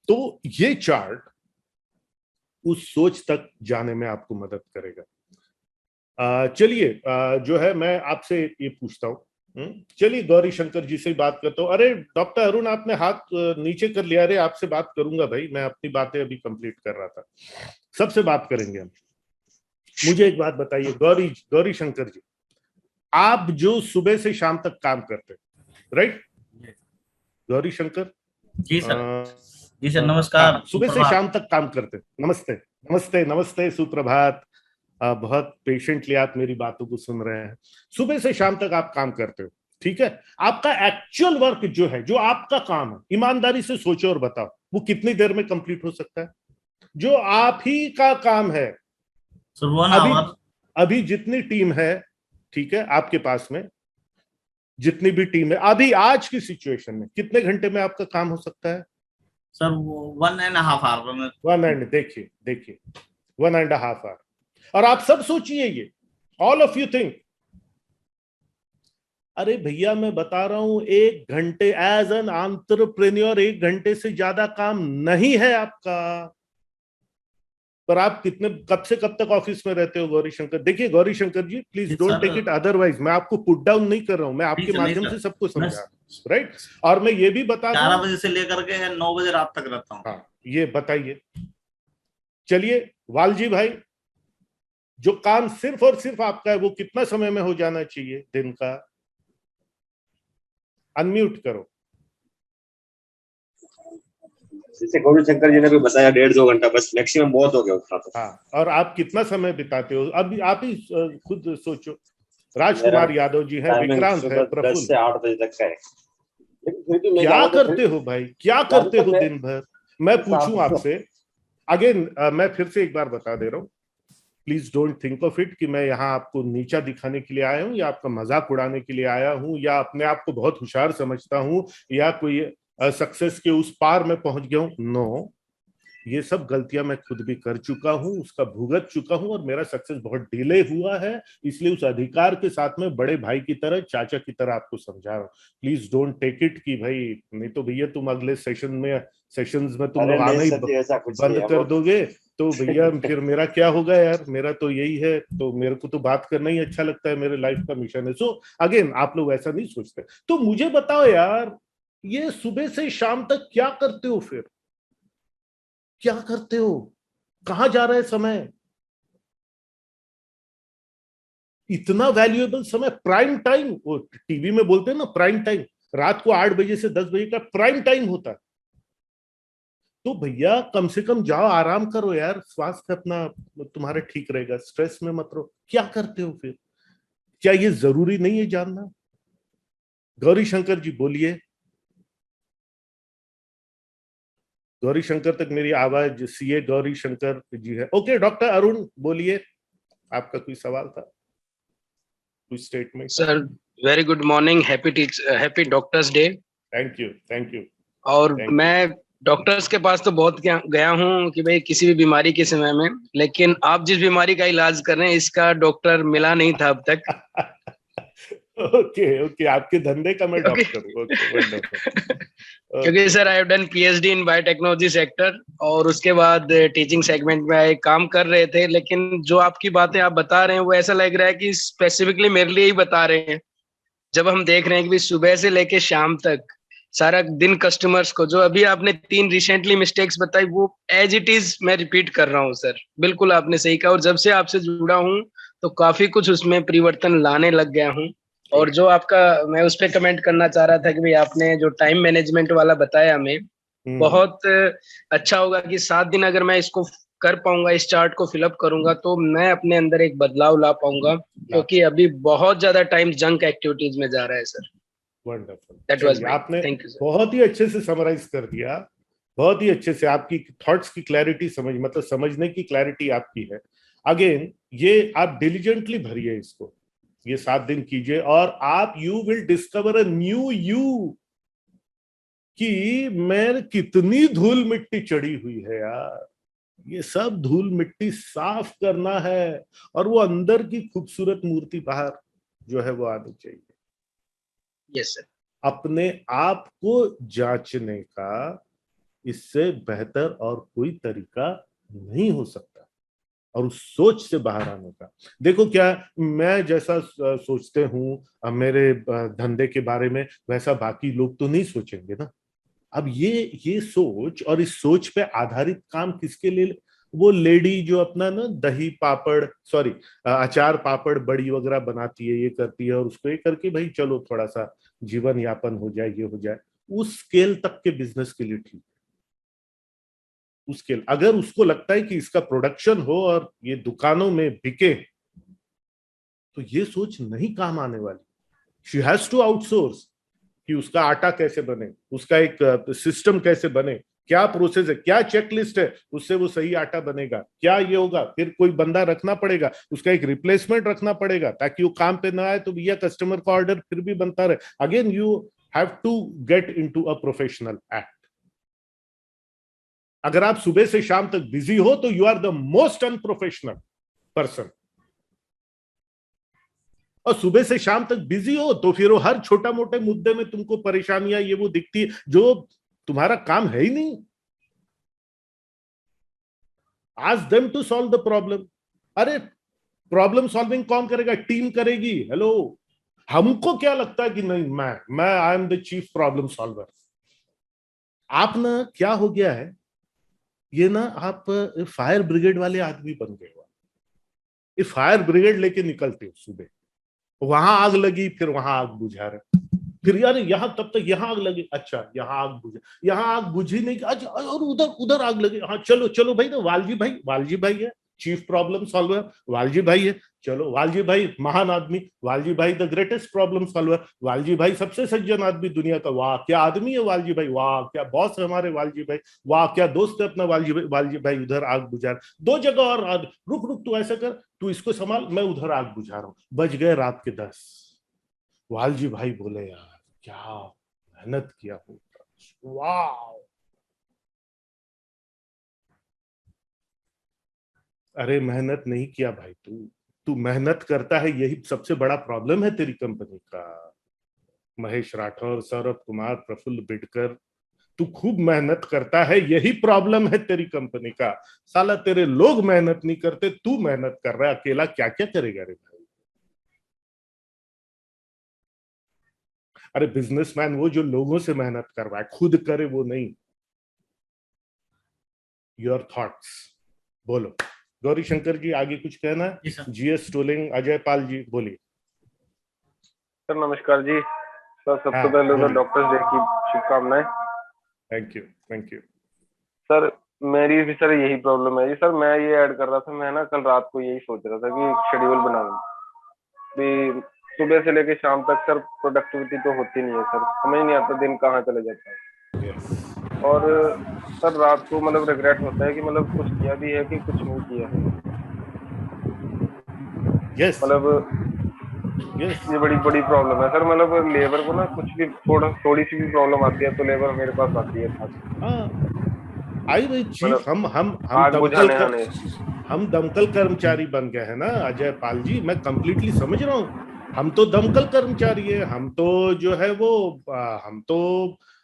तो ये चार्ट उस सोच तक जाने में आपको मदद करेगा। चलिए, जो है मैं आपसे ये पूछता हूँ, चलिए गौरी शंकर जी से बात करता हूँ। अरे डॉक्टर अरुण, आपने हाथ नीचे कर लिया, अरे आपसे बात करूंगा भाई, मैं अपनी बातें अभी कंप्लीट कर रहा था, सबसे बात करेंगे हम। मुझे एक बात बताइए गौरी शंकर जी, आप जो सुबह से शाम तक काम करते हैं, राइट गौरी शंकर जी सर, जी सर, नमस्कार। सुबह से शाम तक काम करते हैं, नमस्ते नमस्ते नमस्ते, सुप्रभात। बहुत पेशेंटली आप मेरी बातों को सुन रहे हैं। सुबह से शाम तक आप काम करते हो, ठीक है। आपका एक्चुअल वर्क जो है, जो आपका काम है, ईमानदारी से सोचो और बताओ वो कितनी देर में कंप्लीट हो सकता है? जो आप ही का काम है, अभी जितनी टीम है, ठीक है, आपके पास में जितनी भी टीम है, अभी आज की सिचुएशन में कितने घंटे में आपका काम हो सकता है? सर 1.5 आवर में। 1 देखिए 1.5 आवर। और आप सब सोचिए, ये ऑल ऑफ यू थिंक, अरे भैया मैं बता रहा हूं 1 घंटे एज एन एंटरप्रेन्योर 1 घंटे से ज्यादा काम नहीं है आपका। पर आप कब से कब तक ऑफिस में रहते हो गौरी शंकर? देखिए Gauri Shankar ji, please don't take it otherwise, मैं आपको पुट डाउन नहीं कर रहा हूं, मैं आपके माध्यम से सबको समझा, राइट। और मैं ये भी बता 11 बजे से लेकर के 9 बजे रात तक रहता हूँ। हाँ, ये बताइए। चलिए वालजी भाई, जो काम सिर्फ और सिर्फ आपका है, वो कितना समय में हो जाना चाहिए दिन का? अनम्यूट करो। जैसे गौरी शंकर जी ने भी बताया 1.5-2 घंटा बस मैक्सिमम बहुत हो गया उतना तो। हाँ, और आप कितना समय बिताते हो? अभी आप ही खुद सोचो। राजकुमार यादव जी हैं, विक्रांत है, प्रफुल्ल, 10 से 8 बजे तक का है। क्या करते हो भाई, क्या करते हो दिन भर? मैं पूछूं आपसे अगेन, मैं फिर से एक बार बता दे रहा हूँ, please don't think of it कि मैं यहाँ आपको नीचा दिखाने के लिए आया हूँ, या आपका मजाक उड़ाने के लिए आया हूँ, या अपने आप को बहुत होशियार समझता हूँ, या कोई सक्सेस के उस पार में पहुंच गया हूं। नो, ये सब गलतियां मैं खुद भी कर चुका हूं, उसका भुगत चुका हूं, और मेरा सक्सेस बहुत डिले हुआ है। इसलिए उस अधिकार के साथ में बड़े भाई की तरह, चाचा की तरह आपको समझा रहा हूँ। प्लीज डोंट टेक इट कि भाई नहीं तो भैया तुम अगले सेशंस में तुम अरे लोग नहीं आना ही सर जी, ऐसा कुछ नहीं बंद है कर वो। दोगे तो भैया फिर मेरा क्या होगा यार। मेरा तो यही है, तो मेरे को तो बात करना ही अच्छा लगता है, मेरे लाइफ का मिशन है। सो अगेन आप लोग ऐसा नहीं सोचते। तो मुझे बताओ यार, ये सुबह से शाम तक क्या करते हो? फिर क्या करते हो? कहां जा रहा है समय? इतना वैल्यूएबल समय, प्राइम टाइम, वो टीवी में बोलते हैं ना प्राइम टाइम, रात को 8 बजे से 10 बजे का प्राइम टाइम होता है। तो भैया कम से कम जाओ, आराम करो यार, स्वास्थ्य अपना तुम्हारा ठीक रहेगा, स्ट्रेस में मत रहो। क्या करते हो फिर? क्या ये जरूरी नहीं है जानना? गौरी शंकर जी बोलिए। गौरी शंकर तक मेरी आवाज, सीए गौरी शंकर जी है। ओके, डॉक्टर अरुण बोलिए, आपका कोई सवाल था, कोई स्टेटमेंट था? Sir very good morning, happy doctors day. Thank you, thank you, और थैंक यू। मैं डॉक्टर्स के पास तो बहुत गया हूँ कि भाई किसी भी बीमारी के समय में, लेकिन आप जिस बीमारी का इलाज कर रहे हैं इसका डॉक्टर मिला नहीं था अब तक। ओके ओके, आपके धंधे का मैं क्योंकि डॉक्टर हूँ। Okay, wonderful. क्योंकि sir I have done PhD in biotechnology sector, और उसके बाद टीचिंग सेगमेंट में काम कर रहे थे। लेकिन जो आपकी बातें आप बता रहे हैं वो ऐसा लग रहा है कि स्पेसिफिकली मेरे लिए ही बता रहे हैं। जब हम देख रहे हैं कि भाई सुबह से लेके शाम तक सारा दिन कस्टमर्स को, जो अभी आपने 3 रिसेंटली मिस्टेक्स बताई वो एज इट इज मैं रिपीट कर रहा हूँ सर। बिल्कुल आपने सही कहा, और जब से आपसे जुड़ा हूँ तो काफी कुछ उसमें परिवर्तन लाने लग गया हूँ। और जो आपका, मैं उस पर कमेंट करना चाह रहा था कि भाई आपने जो टाइम मैनेजमेंट वाला बताया हमें, बहुत अच्छा होगा कि 7 दिन अगर मैं इसको कर पाऊंगा, इस चार्ट को फिलअप करूंगा, तो मैं अपने अंदर एक बदलाव ला पाऊंगा। क्योंकि अभी बहुत ज्यादा टाइम जंक एक्टिविटीज में जा रहा है सर। वंडरफुल। दैट वाज चलिए, माय, आपने थैंक यू सर। बहुत ही अच्छे से समराइज कर दिया, बहुत ही अच्छे से। आपकी थॉट्स की क्लैरिटी समझ, मतलब समझने की क्लैरिटी आपकी है। अगेन ये आप डिलीजेंटली भरिए इसको, ये 7 दिन कीजिए, और आप you will discover a new you, कि मैं कितनी धूल मिट्टी चढ़ी हुई है यार। ये सब धूल मिट्टी साफ करना है, और वो अंदर की खूबसूरत मूर्ति बाहर जो है वो आनी चाहिए। Yes sir. अपने आप को जांचने का इससे बेहतर और कोई तरीका नहीं हो सकता, और उस सोच से बाहर आने का। देखो, क्या मैं जैसा सोचते हूं मेरे धंधे के बारे में, वैसा बाकी लोग तो नहीं सोचेंगे ना। अब ये सोच, और इस सोच पे आधारित काम किसके लिए? वो लेडी जो अपना ना दही पापड़, सॉरी, अचार पापड़ बड़ी वगैरह बनाती है, ये करती है, और उसको ये करके भाई चलो थोड़ा सा जीवन यापन हो जाए, ये हो जाए, उस स्केल तक के बिजनेस के लिए ठीक। उस स्केल, अगर उसको लगता है कि इसका प्रोडक्शन हो और ये दुकानों में बिके, तो ये सोच नहीं काम आने वाली। शी हैज टू आउटसोर्स, कि उसका आटा कैसे बने, उसका एक सिस्टम कैसे बने, क्या प्रोसेस है, क्या चेकलिस्ट है, उससे वो सही आटा बनेगा, क्या ये होगा, फिर कोई बंदा रखना पड़ेगा, उसका एक रिप्लेसमेंट रखना पड़ेगा, ताकि वो काम पे ना आए तो भैया कस्टमर का ऑर्डर फिर भी बनता रहे। Again you have to get into a professional act. अगर आप सुबह से शाम तक बिजी हो तो you are the most unprofessional person. और सुबह से शाम तक बिजी हो तो फिर वो हर छोटा मोटे मुद्दे में तुमको परेशानियां ये वो दिखती है, जो तुम्हारा काम है ही नहीं। Ask them to solve the problem. अरे प्रॉब्लम सॉल्विंग कौन करेगा? टीम करेगी। हेलो, हमको क्या लगता है कि नहीं, मैं I am the chief problem solver. आप ना, क्या हो गया है ये ना, आप फायर ब्रिगेड वाले आदमी बन गए हो। ये फायर ब्रिगेड लेके निकलते हो सुबह, वहां आग लगी, फिर वहां आग बुझा रहे, फिर यार यहां तब तक यहां आग लगी, अच्छा यहां आग बुझे, यहां आग बुझी नहीं, अच्छा और उधर उधर आग लगी, हाँ चलो चलो भाई, तो वालजी भाई है चीफ प्रॉब्लम सॉल्वर, वालजी भाई है, चलो वालजी भाई महान आदमी, वालजी भाई the greatest problem solver, Valji भाई सबसे सज्जन आदमी दुनिया का, वाह क्या आदमी है वालजी भाई, वाह क्या बॉस है हमारे वालजी भाई, वाह क्या दोस्त है अपना वालजी भाई उधर आग बुझा रहा, 2 जगह और आग, रुक रुक तू ऐसा कर, तू इसको संभाल, मैं उधर आग बुझा रहा हूं, बज गए रात के 10। वालजी भाई बोले यार क्या मेहनत किया होगा, वाह। अरे मेहनत नहीं किया भाई, तू तू मेहनत करता है, यही सबसे बड़ा प्रॉब्लम है तेरी कंपनी का। महेश राठौर, सौरभ कुमार, प्रफुल्ल बिडकर, तू खूब मेहनत करता है, यही प्रॉब्लम है तेरी कंपनी का। साला तेरे लोग मेहनत नहीं करते, तू मेहनत कर रहा है अकेला, क्या क्या करेगा रे भाई। अरे बिजनेसमैन वो जो लोगों से मेहनत कर रहा है, खुद करे वो नहीं। योर थॉट्स बोलो। गौरी शंकर जी आगे कुछ कहना जी है? Sir. GS tolling, Ajay Pal ji बोलिए। सर नमस्कार जी। सर सबसे हाँ पहले तो बोलिए। डॉक्टर्स डे की शुभकामनाएं। Thank you, thank you. Sir मेरी भी सर यही प्रॉब्लम है जी। सर मैं ये ऐड कर रहा था, मैं ना कल रात को यही सोच रहा था कि शेड्यूल बनाऊं भी, सुबह से लेके शाम तक सर प्रोडक्टिविटी तो होती नहीं है सर, समझ नहीं आता दिन कहाँ चले जाता है। और सर रात को मतलब रिग्रेट होता है कि मतलब कुछ किया भी है कि कुछ नहीं किया है। यस मतलब यस। ये बड़ी बड़ी प्रॉब्लम है सर। मतलब लेबर को ना कुछ भी थोड़ी सी भी प्रॉब्लम आती है तो लेबर मेरे पास आती है खास। हाँ आई भाई चीफ, मतलब हम आग दमकल बुझाने कर, आने। हम दमकल कर्मचारी बन गए हैं ना अजय पाल जी, मैं कंप्लीटली समझ रहा हूँ। हम तो दमकल कर्मचारी है, हम तो जो है वो हम तो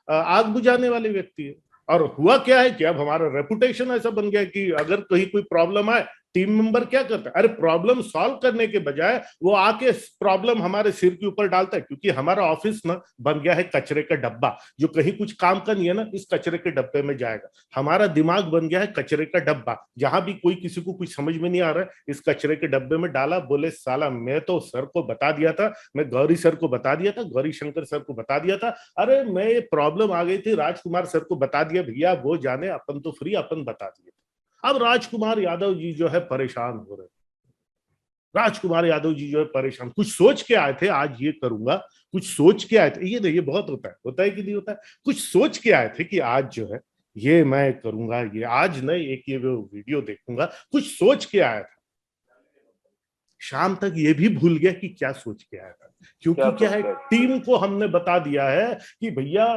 आग बुझाने वाले व्यक्ति है। और हुआ क्या है कि अब हमारा रेपुटेशन ऐसा बन गया कि अगर कहीं कोई प्रॉब्लम आए, टीम मेंबर क्या करता है, अरे प्रॉब्लम सॉल्व करने के बजाय वो आके प्रॉब्लम हमारे सिर के ऊपर डालता है। क्योंकि हमारा ऑफिस ना बन गया है कचरे का डब्बा, जो कहीं कुछ काम का नहीं है ना, इस कचरे के डब्बे में जाएगा। हमारा दिमाग बन गया है कचरे का डब्बा, जहां भी कोई किसी को कुछ समझ में नहीं आ रहा है, इस कचरे के डब्बे में डाला। बोले साला मैं तो सर को बता दिया था, मैं गौरी सर को बता दिया था, गौरी शंकर सर को बता दिया था, अरे मैं ये प्रॉब्लम आ गई थी, राजकुमार सर को बता दिया, भैया वो जाने, अपन तो फ्री, अपन बता दिए। अब राजकुमार यादव जी जो है परेशान हो रहे। राजकुमार यादव जी जो है परेशान, कुछ सोच के आए थे आज ये करूंगा, कुछ सोच के आए थे, ये नहीं, ये बहुत होता है कि नहीं होता है, कुछ सोच के आए थे कि आज जो है ये मैं करूंगा, ये आज नहीं, एक ये वो वीडियो देखूंगा, कुछ सोच के आया था। शाम तक ये भी भूल गया कि क्या सोच के आया था। क्योंकि क्या है, टीम को हमने बता दिया है कि भैया,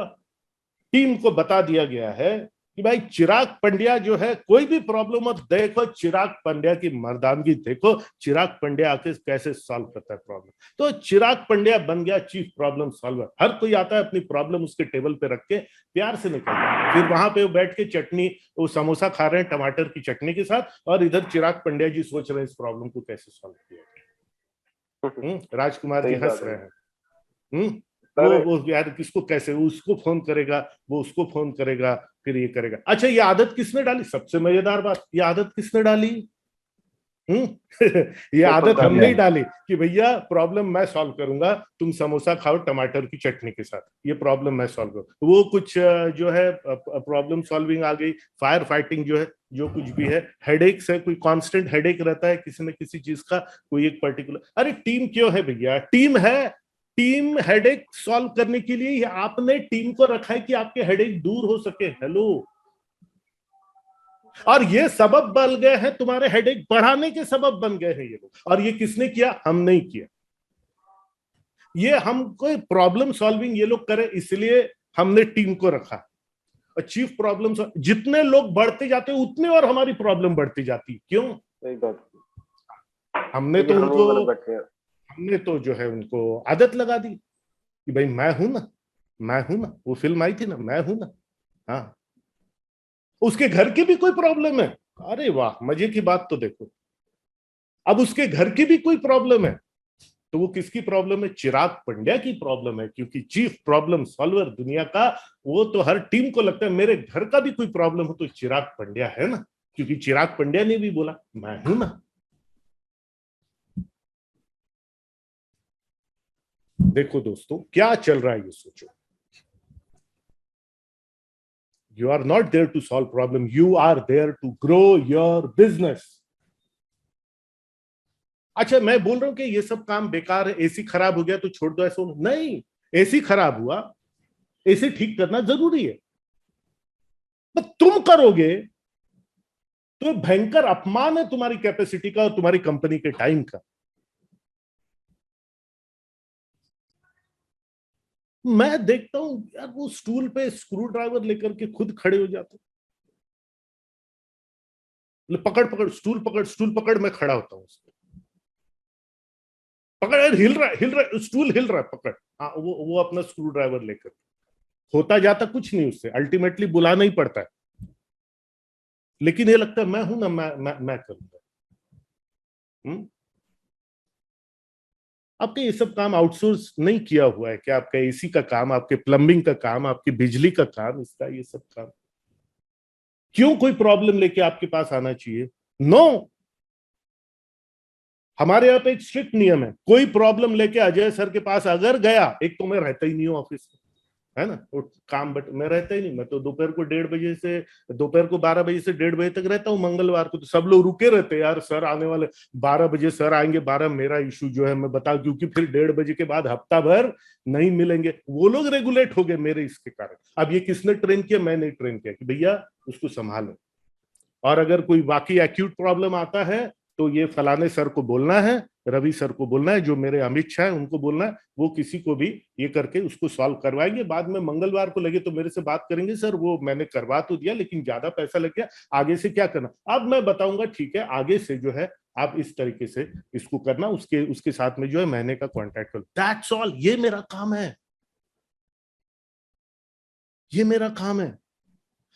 टीम को बता दिया गया है कि भाई चिराग पंड्या जो है, कोई भी प्रॉब्लम हो देखो चिराग पंड्या की मर्दानगी देखो, चिराग पंड्या आके कैसे सॉल्व करता है प्रॉब्लम। तो चिराग पंड्या बन गया चीफ प्रॉब्लम सॉल्वर। हर कोई आता है अपनी प्रॉब्लम उसके टेबल पे रख के प्यार से निकल जाता है। फिर वहां पे बैठ के चटनी, वो समोसा खा रहे हैं टमाटर की चटनी के साथ, और इधर चिराग पंड्या जी सोच रहे हैं इस प्रॉब्लम को कैसे सॉल्व किया। राजकुमार जी हंस रहे हैं। वो यार किसको कैसे, उसको फोन करेगा, वो उसको फोन करेगा, फिर ये करेगा। अच्छा ये आदत किसने डाली, सबसे मजेदार बात, ये आदत किसने डाली? ये आदत हमने ही डाली कि भैया प्रॉब्लम मैं सॉल्व करूंगा, तुम समोसा खाओ टमाटर की चटनी के साथ, ये प्रॉब्लम मैं सॉल्व करूँ। वो कुछ जो है प्रॉब्लम सॉल्विंग आ गई, फायर फाइटिंग जो है, जो कुछ भी है, हेडेक्स है, कोई कांस्टेंट हेडेक रहता है किसी न किसी चीज का, कोई एक पर्टिकुलर। अरे टीम क्यों है भैया, टीम है, टीम हेडेक सॉल्व करने के लिए ही आपने टीम को रखा है कि आपके हेडेक दूर हो सके। हेलो, और ये सबब बन गए हैं, तुम्हारे हेडेक बढ़ाने के सबब बन गए हैं ये लोग। और ये किसने किया? हम नहीं किया। ये हम कोई प्रॉब्लम सॉल्विंग ये लोग करें, इसलिए हमने टीम को रखा। और चीफ प्रॉब्लम, जितने लोग बढ़ते जाते उतने और हमारी प्रॉब्लम बढ़ती जाती। क्यों? सही बात। हमने तो उनको, हमने तो जो है उनको आदत लगा दी कि भाई मैं हूं ना, मैं हूं ना, वो फिल्म आई थी ना, मैं हूं ना। हाँ, उसके घर की भी कोई प्रॉब्लम है, अरे वाह मजे की बात, तो देखो अब उसके घर की भी कोई प्रॉब्लम है, तो वो किसकी प्रॉब्लम है? चिराग पंड्या की प्रॉब्लम है। क्योंकि चीफ प्रॉब्लम सॉल्वर दुनिया का, वो तो हर टीम को लगता है मेरे घर का भी कोई प्रॉब्लम हो तो चिराग पंड्या है ना, क्योंकि चिराग पंड्या ने भी बोला मैं हूं ना। देखो दोस्तों क्या चल रहा है ये सोचो। You are not there to solve problem. You are there to grow your business. अच्छा मैं बोल रहा हूं कि ये सब काम बेकार है, एसी खराब हो गया तो छोड़ दो, ऐसा नहीं। एसी खराब हुआ, एसी ठीक करना जरूरी है, तो तुम करोगे तो भयंकर अपमान है तुम्हारी कैपेसिटी का और तुम्हारी कंपनी के टाइम का। मैं देखता हूं यार, वो स्टूल पे स्क्रू ड्राइवर लेकर के खुद खड़े हो जाते। पकड़ पकड़, स्टूल पकड़, मैं खड़ा होता हूँ, पकड़, हिल रहा, स्टूल हिल रहा है, पकड़। हाँ, वो अपना स्क्रू ड्राइवर लेकर, होता जाता कुछ नहीं उससे, अल्टीमेटली बुलाना ही पड़ता है, लेकिन ये लगता है मैं हूं ना, मैं करूंगा। आपके ये सब काम आउटसोर्स नहीं किया हुआ है क्या? आपका एसी का काम, आपके प्लम्बिंग का काम, आपकी बिजली का काम, इसका ये सब काम क्यों कोई प्रॉब्लम लेके आपके पास आना चाहिए? नो, हमारे यहाँ पे एक स्ट्रिक्ट नियम है, कोई प्रॉब्लम लेके अजय सर के पास अगर गया, एक तो मैं रहता ही नहीं हूँ ऑफिस में, है ना, वो काम, बट मैं रहता ही नहीं, मैं तो दोपहर को 1:30 बजे से दोपहर को 12 बजे से 1:30 बजे तक रहता हूँ। मंगलवार को तो सब लोग रुके रहते हैं, यार सर आने वाले 12 बजे, सर आएंगे 12, मेरा इशू जो है मैं बता, क्योंकि फिर 1:30 बजे के बाद हफ्ता भर नहीं मिलेंगे। वो लोग रेगुलेट हो गए मेरे इसके कारण। अब ये किसने ट्रेन किया? मैंने ट्रेन किया कि भैया उसको संभालो, और अगर कोई बाकी एक्यूट प्रॉब्लम आता है तो ये फलाने सर को बोलना है, रवि सर को बोलना है, जो मेरे अमित शाह है उनको बोलना है, वो किसी को भी ये करके उसको सॉल्व करवाएंगे। बाद में मंगलवार को लगे तो मेरे से बात करेंगे, सर वो मैंने करवा तो दिया लेकिन ज्यादा पैसा लग गया, आगे से क्या करना। अब मैं बताऊंगा ठीक है, आगे से जो है आप इस तरीके से इसको करना, उसके साथ में जो है महीने का कॉन्ट्रैक्ट करो, दैट्स ऑल। ये मेरा काम है, ये मेरा काम है।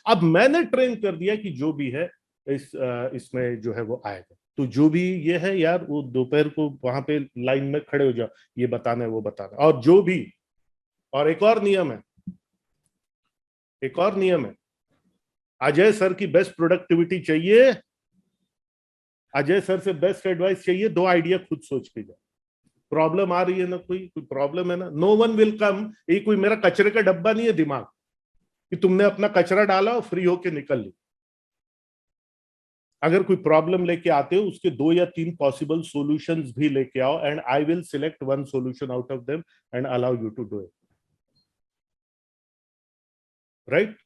अब मैंने ट्रेन कर दिया कि जो भी है इसमें जो है वो आएगा, तो जो भी ये है यार, वो दोपहर को वहां पे लाइन में खड़े हो जाओ, ये बताना है वो बताना, और जो भी, और एक और नियम है, एक और नियम है, अजय सर की बेस्ट प्रोडक्टिविटी चाहिए, अजय सर से बेस्ट एडवाइस चाहिए, 2 आइडिया खुद सोच के जाओ। प्रॉब्लम आ रही है ना, कोई प्रॉब्लम है ना, नो वन विल कम। ये कोई मेरा कचरे का डब्बा नहीं है दिमाग कि तुमने अपना कचरा डाला और फ्री होके निकल ली। अगर कोई प्रॉब्लम लेके आते हो, उसके 2 या 3 पॉसिबल सॉल्यूशंस भी लेके आओ, and I will select 1 solution out of them and allow you to do it, right?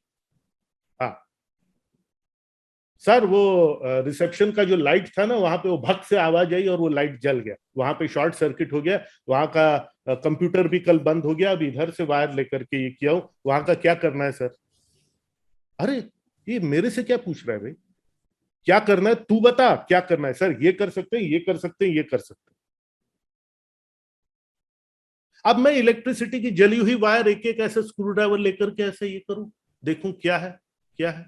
हाँ सर, वो रिसेप्शन का जो लाइट था ना, वहां पे वो भक से आवाज आई और वो लाइट जल गया, वहां पे शॉर्ट सर्किट हो गया, वहां का कंप्यूटर भी कल बंद हो गया, अब इधर से वायर लेकर के ये किया हूं, वहां का क्या करना है सर? अरे ये मेरे से क्या पूछ रहा है भाई, क्या करना है तू बता, क्या करना है सर? ये कर सकते हैं, ये कर सकते हैं, ये कर सकते हैं। अब मैं इलेक्ट्रिसिटी की जली हुई वायर एक एक ऐसे स्क्रू ड्राइवर लेकर के ऐसे ये करूं, देखूं क्या है क्या है।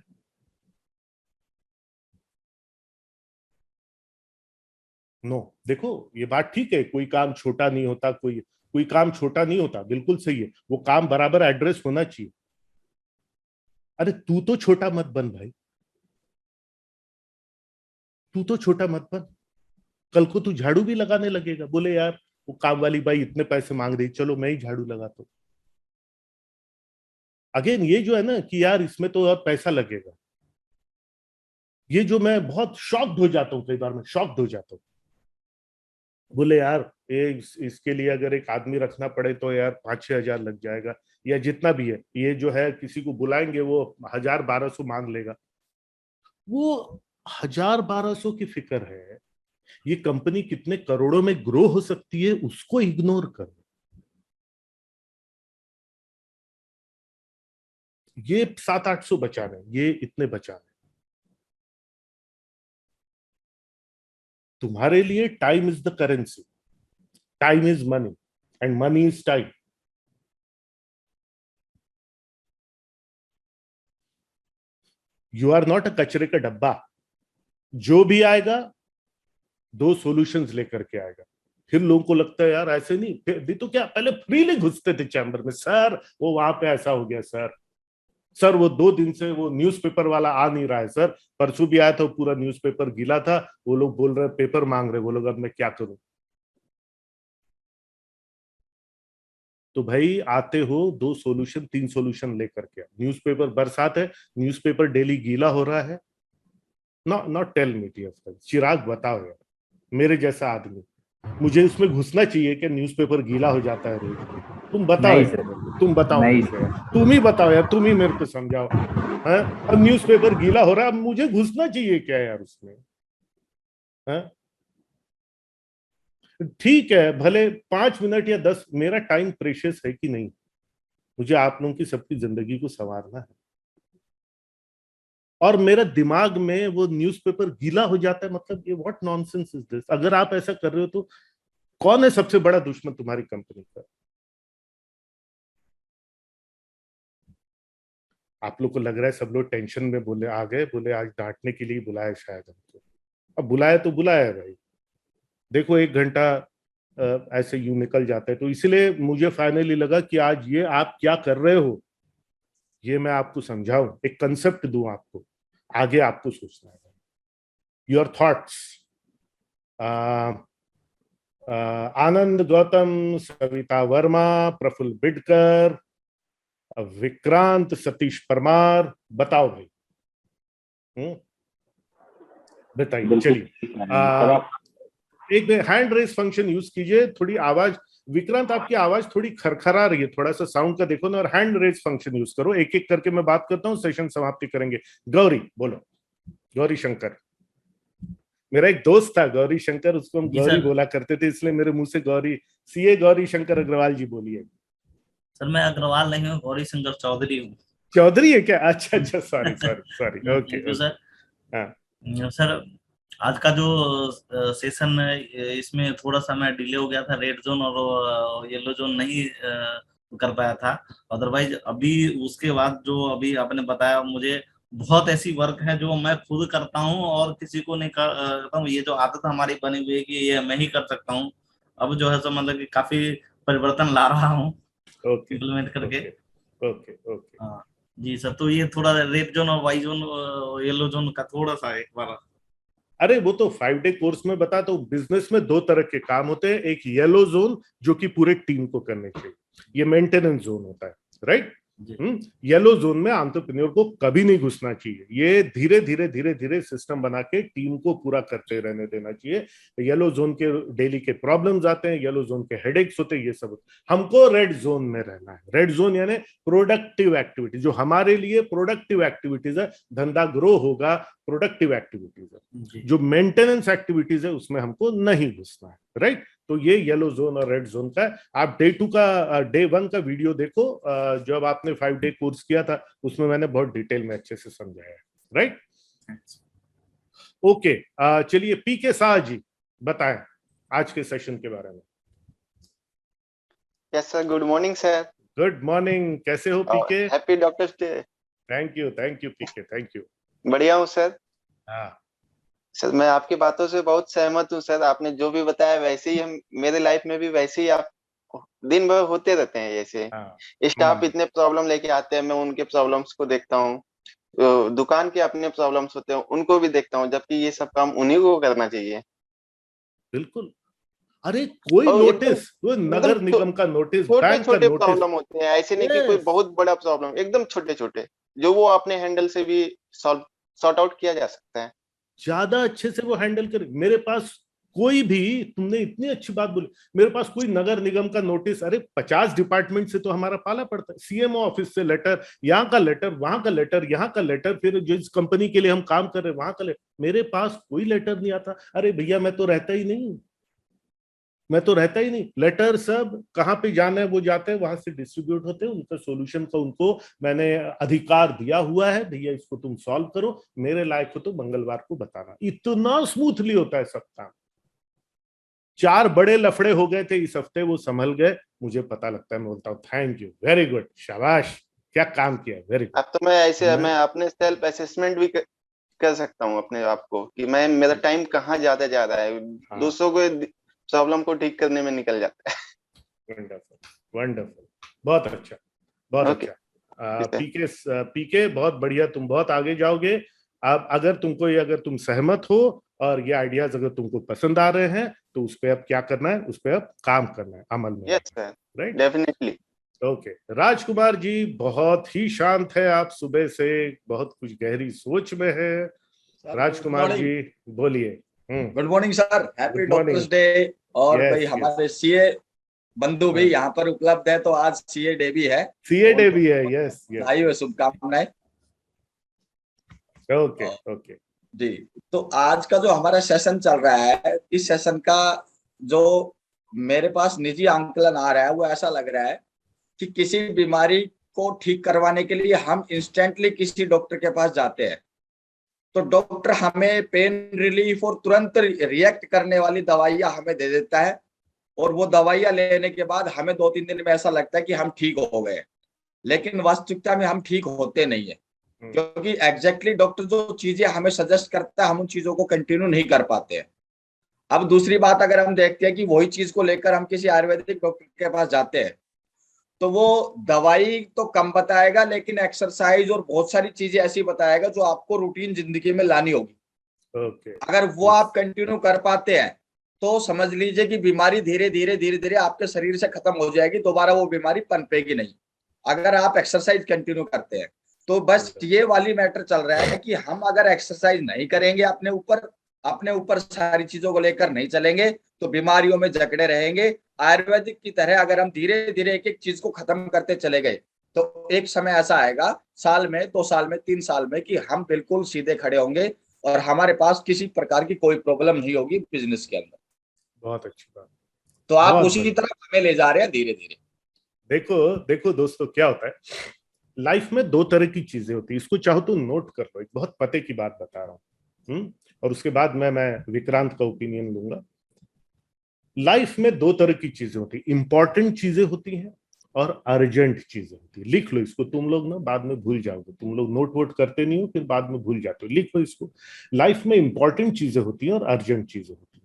नो, देखो ये बात ठीक है, कोई काम छोटा नहीं होता, कोई काम छोटा नहीं होता, बिल्कुल सही है, वो काम बराबर एड्रेस होना चाहिए। अरे तू तो छोटा मत बन भाई, तू तो छोटा मत बन। कल को तू झाड़ू भी लगाने लगेगा, बोले यार वो काम वाली बाई इतने पैसे मांग रही, चलो मैं ही झाड़ू लगाता हूं। अगेन ये जो है ना कि यार इसमें तो और पैसा लगेगा, ये जो मैं बहुत शॉक्ड हो जाता हूँ, कई बार मैं शॉक्ड हो जाता हूँ, बोले यार इसके लिए अगर एक आदमी रखना पड़े तो यार 5-6 हजार लग जाएगा, या जितना भी है, ये जो है किसी को बुलाएंगे वो 1000-1200 मांग लेगा। वो 1000-1200 की फिक्र है, ये कंपनी कितने करोड़ों में ग्रो हो सकती है उसको इग्नोर कर। ये 700-800 बचा रहे, ये इतने बचा रहे। तुम्हारे लिए time is the currency, time is money and money is time. You are not a कचरे का डब्बा, जो भी आएगा 2 सॉल्यूशंस लेकर के आएगा। फिर लोगों को लगता है यार ऐसे नहीं, फिर तो क्या पहले फ्रीली घुसते थे चैम्बर में, सर वो वहां पे ऐसा हो गया सर वो 2 दिन से वो न्यूज़पेपर वाला आ नहीं रहा है सर, परसों भी आया था, पूरा न्यूज़पेपर गीला था, वो लोग बोल रहे पेपर मांग रहे, वो लोग, अब मैं क्या करूं? तो भाई आते हो 2 सॉल्यूशन 3 सॉल्यूशन लेकर के, न्यूज़पेपर बरसात है, न्यूज़पेपर डेली गीला हो रहा है, not tell me dear friend, Chirag बताओ यार, मेरे जैसा आदमी, मुझे उसमें घुसना चाहिए कि न्यूज़पेपर गीला हो जाता है रोज? तुम बताओ यार, तुम बताओ, तुम ही बताओ यार, तुम ही मेरे को समझाओ। है अब न्यूज़पेपर गीला हो रहा है, अब मुझे घुसना चाहिए क्या यार उसमें? है ठीक है, भले 5 मिनट या 10, मेरा टाइम प्रेशियस है कि नहीं? मुझे आप लोगों की सबकी जिंदगी को संवारना है, और मेरा दिमाग में वो न्यूज़पेपर गीला हो जाता है। मतलब ये व्हाट नॉनसेंस इज दिस। अगर आप ऐसा कर रहे हो तो कौन है सबसे बड़ा दुश्मन तुम्हारी कंपनी का? आप लोग को लग रहा है सब लोग टेंशन में बोले आ गए, बोले आज डांटने के लिए बुलाया शायद हमको। अब बुलाया तो बुलाया भाई, देखो 1 घंटा ऐसे यूं निकल जाता है। तो इसलिए मुझे फाइनली लगा कि आज ये आप क्या कर रहे हो ये मैं आपको समझाऊं, एक कंसेप्ट दूं आपको, आगे आपको सोचना है। Your thoughts. आनंद गौतम, सविता वर्मा, प्रफुल्ल बिडकर, विक्रांत सतीश परमार, बताओ भाई। बताइए। चलिए एक हैंड रेस फंक्शन यूज कीजिए, थोड़ी आवाज, विक्रांत आपकी आवाज थोड़ी खरखरा रही है, थोड़ा सा साउंड का देखो ना, और हैंड रेस फंक्शन यूज करो। एक एक करके मैं बात करता हूँ, सेशन समाप्ति करेंगे। गौरी बोलो। गौरी शंकर, मेरा एक दोस्त था गौरी शंकर, उसको हम गौरी बोला करते थे, इसलिए मेरे मुंह से गौरी, सीए गौरी शंकर अग्रवाल जी बोलिए। सर मैं अग्रवाल नहीं हूँ, गौरी शंकर चौधरी हूँ। चौधरी है क्या? अच्छा अच्छा, sorry sorry sorry, okay sir. हाँ सर आज का जो सेशन है इसमें थोड़ा सा मैं डिले हो गया था, रेड जोन और येलो जोन नहीं कर पाया था। अदरवाइज अभी उसके बाद जो अभी आपने बताया, मुझे बहुत ऐसी वर्क है जो मैं खुद करता हूँ और किसी को नहीं करता हूँ। ये जो आदत हमारी बनी हुई है कि ये मैं ही कर सकता हूँ, अब जो है सो मतलब कि काफी परिवर्तन ला रहा हूँ इम्प्लीमेंट करके। ओके ओके हाँ जी सर। तो ये थोड़ा रेड जोन और वाई जोन येलो जोन का थोड़ा सा एक बार। अरे वो तो 5 डे कोर्स में बताता हूँ। बिजनेस में 2 तरह के काम होते हैं, एक येलो जोन जो कि पूरे टीम को करने चाहिए, ये मेंटेनेंस जोन होता है, राइट। येलो जोन में एंटरप्रेन्योर को कभी नहीं घुसना चाहिए, ये धीरे धीरे धीरे धीरे सिस्टम बना के टीम को पूरा करते रहने देना चाहिए। येलो जोन के डेली के प्रॉब्लम्स आते हैं, येलो जोन के हेडेक्स होते हैं, ये सब। हमको रेड जोन में रहना है। रेड जोन यानी प्रोडक्टिव एक्टिविटी, जो हमारे लिए प्रोडक्टिव एक्टिविटीज है, धंधा ग्रो होगा, प्रोडक्टिव एक्टिविटीज है। जो मेंटेनेंस एक्टिविटीज है उसमें हमको नहीं घुसना है, राइट। तो ये येलो जोन और रेड जोन का है। आप डे 1 का वीडियो देखो, जब आपने 5 डे कोर्स किया था उसमें मैंने बहुत डिटेल में अच्छे से समझाया है, राइट। ओके, चलिए पीके शाह जी बताएं आज के सेशन के बारे में। Yes sir, good morning sir. Good morning, कैसे हो PK? Happy doctors day. Thank you PK, thank you. बढ़िया हूँ सर। हाँ सर मैं आपकी बातों से बहुत सहमत हूँ सर। आपने जो भी बताया वैसे ही हम, मेरे लाइफ में भी वैसे ही आप दिन भर होते रहते हैं। जैसे स्टाफ इतने प्रॉब्लम लेके आते हैं, मैं उनके प्रॉब्लम्स को देखता हूँ, दुकान के अपने प्रॉब्लम्स होते हैं उनको भी देखता हूँ, जबकि ये सब काम उन्हीं को करना चाहिए। बिल्कुल। अरे कोई नोटिस, कोई नगर निगम का नोटिस, बैंक का नोटिस, प्रॉब्लम होते हैं, ऐसे नहीं कि कोई बहुत बड़ा प्रॉब्लम, एकदम छोटे छोटे जो वो अपने हैंडल से भी सॉर्ट आउट किया जा सकता है। ज्यादा अच्छे से वो हैंडल करे। मेरे पास कोई भी, तुमने इतनी अच्छी बात बोली, मेरे पास कोई नगर निगम का नोटिस, अरे 50 डिपार्टमेंट से तो हमारा पाला पड़ता है। सीएमओ ऑफिस से लेटर, यहाँ का लेटर, वहां का लेटर, यहाँ का लेटर, फिर जिस कंपनी के लिए हम काम कर रहे हैं वहां का लेटर। मेरे पास कोई लेटर नहीं आता। अरे भैया मैं तो रहता ही नहीं, लेटर सब कहाँ पे जाना है वो जाते हैं, वहां से डिस्ट्रीब्यूट होते हैं, उनका सोल्यूशन का उनको मैंने अधिकार दिया हुआ है, भैया इसको तुम सॉल्व करो, मेरे लायक हो तो मंगलवार को बताना। इतना स्मूथली होता है सब काम। 4 बड़े लफड़े हो गए थे इस हफ्ते, वो संभल गए, मुझे पता लगता है। मैं बोलता हूँ थैंक यू, वेरी गुड, शाबाश, क्या काम किया, वेरी गुड। अब तो मैं ऐसे मैं अपने सेल्फ असेसमेंट भी कर सकता हूँ अपने आप को कि मैं, मेरा टाइम कहाँ ज्यादा जा रहा है। दूसरों को प्रॉब्लम को ठीक करने में निकल जाता है। वंडरफुल वंडरफुल, बहुत अच्छा बहुत अच्छा। पीके बहुत बढ़िया, तुम बहुत आगे जाओगे। अब अगर तुम सहमत हो और ये आइडियाज अगर तुमको पसंद आ रहे हैं तो उस पे अब क्या करना है, उस पे अब काम करना है, अमल में। Yes sir, right, definitely. Okay. Rajkumar ji बहुत ही शांत है, आप सुबह से बहुत कुछ गहरी सोच में है। राजकुमार जी बोलिए। Good morning sir, happy doctors day. और भाई हमारे सीए बंधु भी यहाँ पर उपलब्ध है, तो आज सीए डे भी है। सीए डे भी है, यस यस। आइए, शुभकामनाएं। ओके ओके जी। तो आज का जो हमारा सेशन चल रहा है, इस सेशन का जो मेरे पास निजी आंकलन आ रहा है, वो ऐसा लग रहा है कि किसी बीमारी को ठीक करवाने के लिए हम इंस्टेंटली किसी डॉक्टर के पास जाते हैं, तो डॉक्टर हमें पेन रिलीफ और तुरंत रिएक्ट करने वाली दवाइयां हमें दे देता है, और वो दवाइयां लेने के बाद हमें 2-3 दिन में ऐसा लगता है कि हम ठीक हो गए, लेकिन वास्तविकता में हम ठीक होते नहीं है, क्योंकि एग्जैक्टली डॉक्टर जो चीजें हमें सजेस्ट करता है हम उन चीजों को कंटिन्यू नहीं कर पाते हैं। अब दूसरी बात, अगर हम देखते हैं कि वही चीज को लेकर हम किसी आयुर्वेदिक डॉक्टर के पास जाते हैं, तो वो दवाई तो कम बताएगा, लेकिन एक्सरसाइज और बहुत सारी चीजें ऐसी बताएगा जो आपको रूटीन जिंदगी में लानी होगी। अगर वो आप कंटिन्यू कर पाते हैं तो समझ लीजिए कि बीमारी धीरे धीरे आपके शरीर से खत्म हो जाएगी, दोबारा वो बीमारी पनपेगी नहीं, अगर आप एक्सरसाइज कंटिन्यू करते हैं। तो बस ये वाली मैटर चल रहा है कि हम अगर एक्सरसाइज नहीं करेंगे, अपने ऊपर सारी चीजों को लेकर नहीं चलेंगे, तो बीमारियों में जकड़े रहेंगे। आयुर्वेदिक की तरह अगर हम धीरे धीरे एक एक चीज को खत्म करते चले गए, तो एक समय ऐसा आएगा, साल में, 2 साल में, 3 साल में, कि हम बिल्कुल सीधे खड़े होंगे और हमारे पास किसी प्रकार की कोई प्रॉब्लम नहीं होगी बिजनेस के अंदर। बहुत अच्छी बात। तो आप उसी तरफ हमें ले जा रहे हैं धीरे धीरे। देखो दोस्तों, क्या होता है लाइफ में, 2 तरह की चीजें होती है। इसको चाहो तो नोट कर लो, एक बहुत पते की बात बता रहा हूँ, और उसके बाद मैं विक्रांत का ओपिनियन लूंगा। लाइफ में 2 तरह की चीजें होती है, इंपॉर्टेंट चीजें होती हैं और अर्जेंट चीजें होती है। लिख लो इसको, तुम लोग ना बाद में भूल जाओगे, तुम लोग नोट वोट करते नहीं हो, फिर बाद में भूल जाते हो। लिख लो इसको, लाइफ में इंपॉर्टेंट चीजें होती हैं और अर्जेंट चीजें होती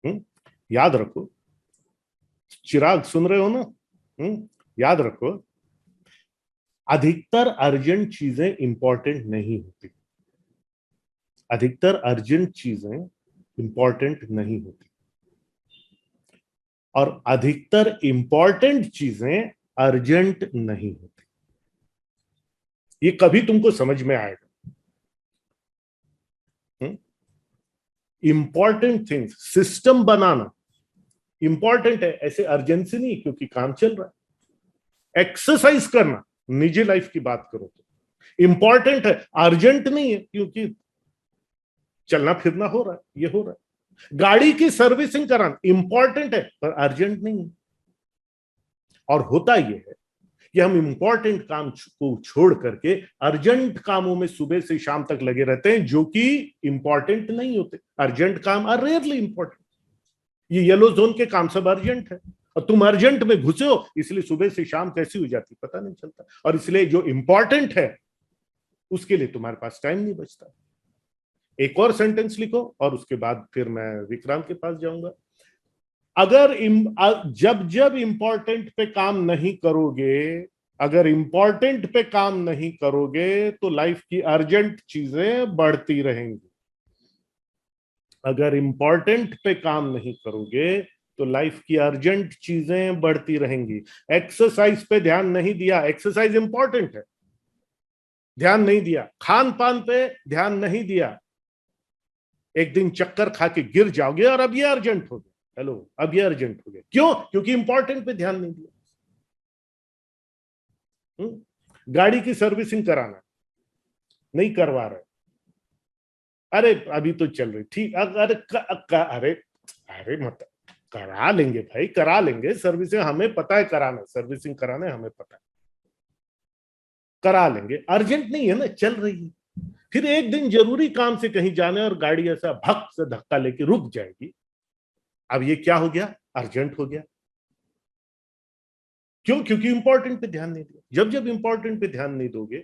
हैं। याद रखो, चिराग सुन रहे हो ना? याद रखो, अधिकतर अर्जेंट चीजें इंपॉर्टेंट नहीं होती, अधिकतर अर्जेंट चीजें इंपॉर्टेंट नहीं होती, और अधिकतर इंपॉर्टेंट चीजें अर्जेंट नहीं होती। ये कभी तुमको समझ में आएगा। इंपॉर्टेंट थिंग्स, सिस्टम बनाना इंपॉर्टेंट है, ऐसे अर्जेंसी नहीं क्योंकि काम चल रहा है। एक्सरसाइज करना, निजी लाइफ की बात करो तो इंपॉर्टेंट है, अर्जेंट नहीं है क्योंकि चलना फिरना हो रहा है, ये हो रहा है। गाड़ी की सर्विसिंग कराना इंपॉर्टेंट है पर अर्जेंट नहीं है। और होता यह है कि हम इंपॉर्टेंट काम को छोड़ करके अर्जेंट कामों में सुबह से शाम तक लगे रहते हैं, जो कि इंपॉर्टेंट नहीं होते। अर्जेंट काम आर रेयरली इंपॉर्टेंट। ये येलो जोन के काम सब अर्जेंट है, और तुम अर्जेंट में घुसे हो, इसलिए सुबह से शाम कैसी हो जाती पता नहीं चलता, और इसलिए जो इंपॉर्टेंट है उसके लिए तुम्हारे पास टाइम नहीं बचता। एक और सेंटेंस लिखो और उसके बाद फिर मैं विक्रांत के पास जाऊंगा। अगर जब जब इंपॉर्टेंट पे काम नहीं करोगे, अगर इंपॉर्टेंट पे काम नहीं करोगे तो लाइफ की अर्जेंट चीजें बढ़ती रहेंगी। अगर इंपॉर्टेंट पे काम नहीं करोगे तो लाइफ की अर्जेंट चीजें बढ़ती रहेंगी। एक्सरसाइज पे ध्यान नहीं दिया, एक्सरसाइज इंपॉर्टेंट है, ध्यान नहीं दिया। खान पान पे ध्यान नहीं दिया, एक दिन चक्कर खा के गिर जाओगे और अब ये अर्जेंट हो गया। हेलो, अब ये अर्जेंट हो गया। क्यों? क्योंकि इंपॉर्टेंट पे ध्यान नहीं दिया। गाड़ी की सर्विसिंग कराना नहीं करवा रहे, अरे अभी तो चल रही ठीक, अरे अरे मत करा लेंगे भाई, करा लेंगे सर्विसिंग, हमें पता है कराना, सर्विसिंग कराना है हमें पता है, करा लेंगे, अर्जेंट नहीं है ना, चल रही है। फिर एक दिन जरूरी काम से कहीं जाने और गाड़ी ऐसा भक से धक्का लेके रुक जाएगी। अब ये क्या हो गया? अर्जेंट हो गया। क्यों? क्योंकि इंपॉर्टेंट पे ध्यान नहीं दिया। जब जब इंपॉर्टेंट पे ध्यान नहीं दोगे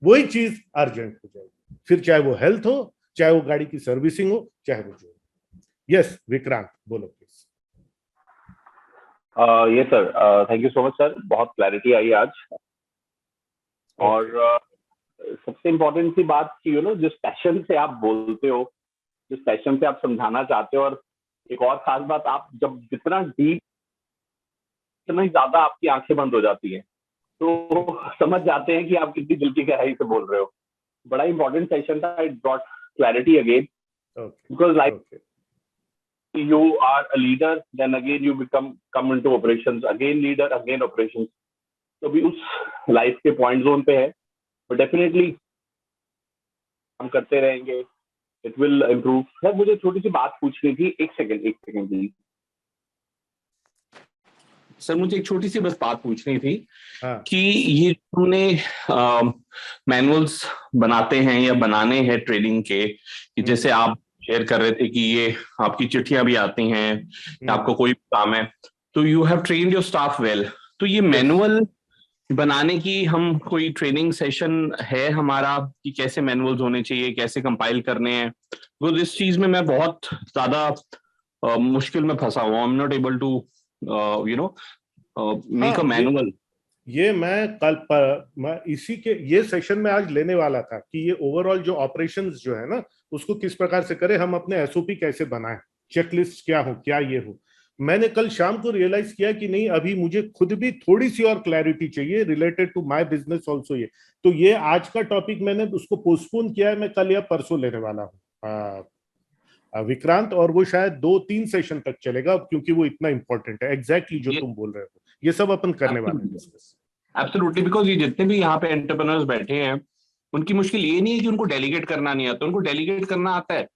वही चीज अर्जेंट हो जाएगी, फिर चाहे वो हेल्थ हो, चाहे वो गाड़ी की सर्विसिंग हो, चाहे वो जो। यस विक्रांत बोलो प्लीज। ये sir, thank you so much sir, बहुत क्लैरिटी आई आज। और सबसे इम्पोर्टेंट सी बात कि जिस पैशन से आप बोलते हो, जिस पैशन से आप समझाना चाहते हो, और एक और खास बात, आप जब जितना डीप, इतना ही ज्यादा आपकी आंखें बंद हो जाती हैं, तो समझ जाते हैं कि आप कितनी दिल की गहराई से बोल रहे हो। बड़ा इंपॉर्टेंट सेशन था, it brought clarity again, because like you are a leader, then again you come into operations, again leader, again operations. तो भी उस लाइफ के पॉइंट जोन पे है, but definitely हम करते रहेंगे, it will improve. सर मुझे छोटी सी बात पूछनी थी, एक सेकंड प्लीज। सर मुझे एक छोटी सी बस बात पूछनी थी कि ये हमने मैनुअल्स बनाते हैं या बनाने हैं ट्रेनिंग के, कि जैसे आप शेयर कर रहे थे कि ये आपकी चिट्ठियां भी आती हैं, आपको कोई काम है, तो you have trained your staff well, तो ये मैनुअल बनाने की हम कोई ट्रेनिंग सेशन है हमारा कि कैसे मैनुअल्स होने चाहिए, कैसे कंपाइल करने हैं? तो इस चीज में मैं बहुत ज्यादा मुश्किल में फंसा हुआ, I am not able to make a manual. ये मैं मैं इसी के ये सेशन में आज लेने वाला था कि ये ओवरऑल जो ऑपरेशंस जो है ना उसको किस प्रकार से करें, हम अपने एसओपी कैसे बनाएं, चेकलिस्ट क्या हो, क्या ये हो। मैंने कल शाम को रियलाइज किया कि नहीं, अभी मुझे खुद भी थोड़ी सी और क्लैरिटी चाहिए related to my business also. ये तो ये आज का टॉपिक मैंने उसको पोस्टपोन किया है, मैं कल या परसों लेने वाला हूँ विक्रांत, और वो शायद 2-3 सेशन तक चलेगा क्योंकि वो इतना इंपॉर्टेंट है। एग्जैक्टली जो तुम बोल रहे हो ये सब अपन करने वाले हैं। एब्सोल्युटली, बिकॉज ये जितने भी यहाँ पे एंटरप्रेन्योर्स बैठे हैं उनकी मुश्किल ये नहीं है कि उनको डेलीगेट करना नहीं आता, उनको डेलीगेट करना आता है,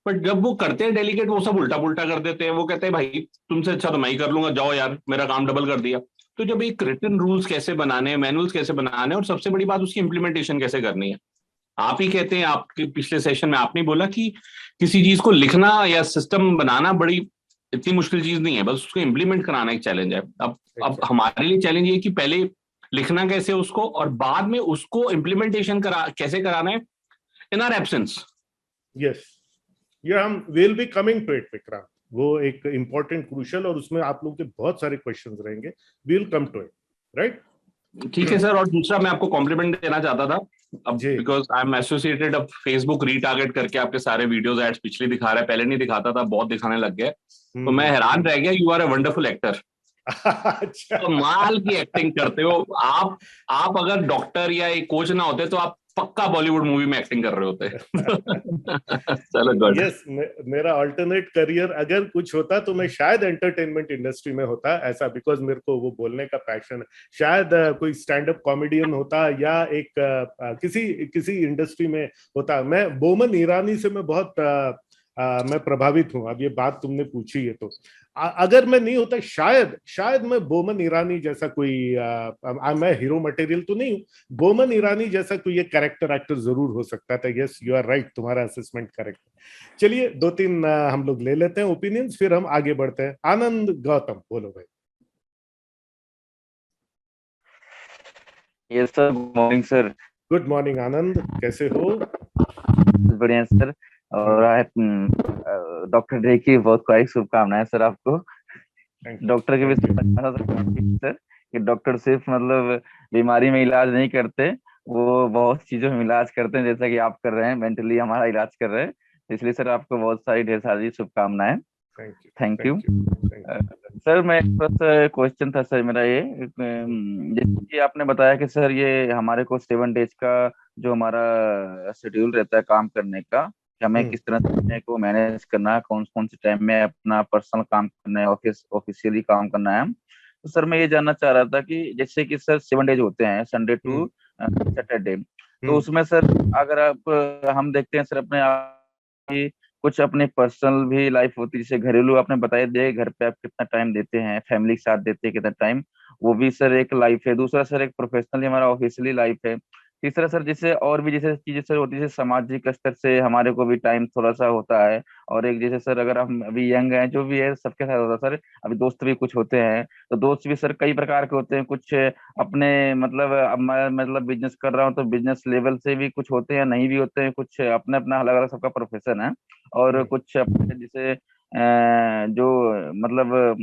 बट जब वो करते हैं डेलीगेट वो सब उल्टा पुल्टा कर देते हैं। वो कहते हैं भाई तुमसे अच्छा तो मैं ही कर लूंगा, जाओ यार मेरा काम डबल कर दिया। तो जब एक रिटन रूल्स कैसे बनाने हैं, मैनुअल्स कैसे बनाने हैं, और सबसे बड़ी बात उसकी इंप्लीमेंटेशन कैसे करनी है। आप ही कहते हैं, आपके पिछले सेशन में आपने बोला कि किसी चीज को लिखना या सिस्टम बनाना बड़ी इतनी मुश्किल चीज नहीं है, बस उसको इम्प्लीमेंट कराना एक चैलेंज है। अब हमारे लिए चैलेंज ये कि पहले लिखना कैसे उसको, और बाद में उसको इम्प्लीमेंटेशन कैसे कराना है इन आवर एब्सेंस। यस, ये हम will be coming to it Vikrant, वो एक इंपॉर्टेंट क्रूशियल, और उसमें आप लोगों के बहुत सारे क्वेश्चंस रहेंगे, we will come to it, right? ठीक है सर। और दूसरा मैं आपको कॉम्प्लीमेंट देना चाहता था, अब बिकॉज आई एम एसोसिएटेड, अब फेसबुक रीटारगेट करके आपके सारे वीडियोस एड्स पिछले दिखा रहा है, पहले नहीं दिखाता था, बहुत दिखाने लग गया, तो मैं हैरान रह गया। You are a wonderful actor. अच्छा, तो माल की एक्टिंग करते हो आप अगर डॉक्टर या एक कोच ना होते तो आप पक्का बॉलीवुड मूवी में एक्टिंग कर रहे होते। चलो गुड। यस, मेरा अल्टरनेट करियर अगर कुछ होता तो मैं शायद एंटरटेनमेंट इंडस्ट्री में होता, ऐसा, बिकॉज मेरे को वो बोलने का पैशन है। शायद कोई स्टैंड अप कॉमेडियन होता या एक किसी इंडस्ट्री में होता। मैं बोमन ईरानी से मैं बहुत मैं प्रभावित हूं। अब ये बात तुमने पूछी है तो अगर मैं नहीं होता शायद मैं बोमन ईरानी जैसा कोई मैं हीरो मटेरियल तो नहीं हूं, बोमन ईरानी जैसा कोई ये कैरेक्टर एक्टर जरूर हो सकता था। यस, यू आर राइट, तुम्हारा असेसमेंट करेक्ट। चलिए 2-3 हम लोग ले लेते हैं ओपिनियंस, फिर हम आगे बढ़ते हैं। आनंद गौतम, बोलो भाई। Yes sir, good morning sir. Good morning Anand, कैसे हो? बढ़िया सर, और डॉक्टर डे की बहुत सारी शुभकामनाएं सर आपको। डॉक्टर के भी सर कि डॉक्टर सिर्फ मतलब बीमारी में इलाज नहीं करते, वो बहुत चीजों में इलाज करते हैं, जैसा कि आप कर रहे हैं, मेंटली हमारा इलाज कर रहे हैं। इसलिए सर आपको बहुत सारी ढेर सारी शुभकामनाएं। Thank you sir. मैं बस क्वेश्चन था सर मेरा ये, जैसे कि आपने बताया कि सर ये हमारे को 7 डेज का जो हमारा शेड्यूल रहता है काम करने का, कि हमें किस तरह से को मैनेज करना है, कौन कौन से टाइम में अपना पर्सनल काम करना है, ऑफिशियली काम करना है। तो सर मैं ये जानना चाह रहा था कि जैसे कि सर 7 डेज होते हैं, संडे टू सैटरडे, तो उसमें सर अगर आप हम देखते हैं सर अपने आप की कुछ अपने पर्सनल भी लाइफ होती है, जैसे घरेलू आपने बताया दे, घर पे आप कितना टाइम देते हैं, फैमिली के साथ देते हैं कितना टाइम, वो भी सर एक लाइफ है। दूसरा सर एक प्रोफेशनली हमारा ऑफिशियली लाइफ है। तीसरा सर जैसे और भी जैसे चीजें सर होती है, जैसे सामाजिक स्तर से हमारे को भी टाइम थोड़ा सा होता है। और एक जैसे सर अगर हम अभी यंग हैं, जो भी है सबके साथ होता है सर, अभी दोस्त भी कुछ होते हैं, तो दोस्त भी सर कई प्रकार के होते हैं। कुछ अपने मतलब अब मैं मतलब बिजनेस कर रहा हूँ तो बिजनेस लेवल से भी कुछ होते हैं, नहीं भी होते हैं, कुछ अपना अपना अलग अलग सबका प्रोफेशन है। और कुछ अपने जैसे जो मतलब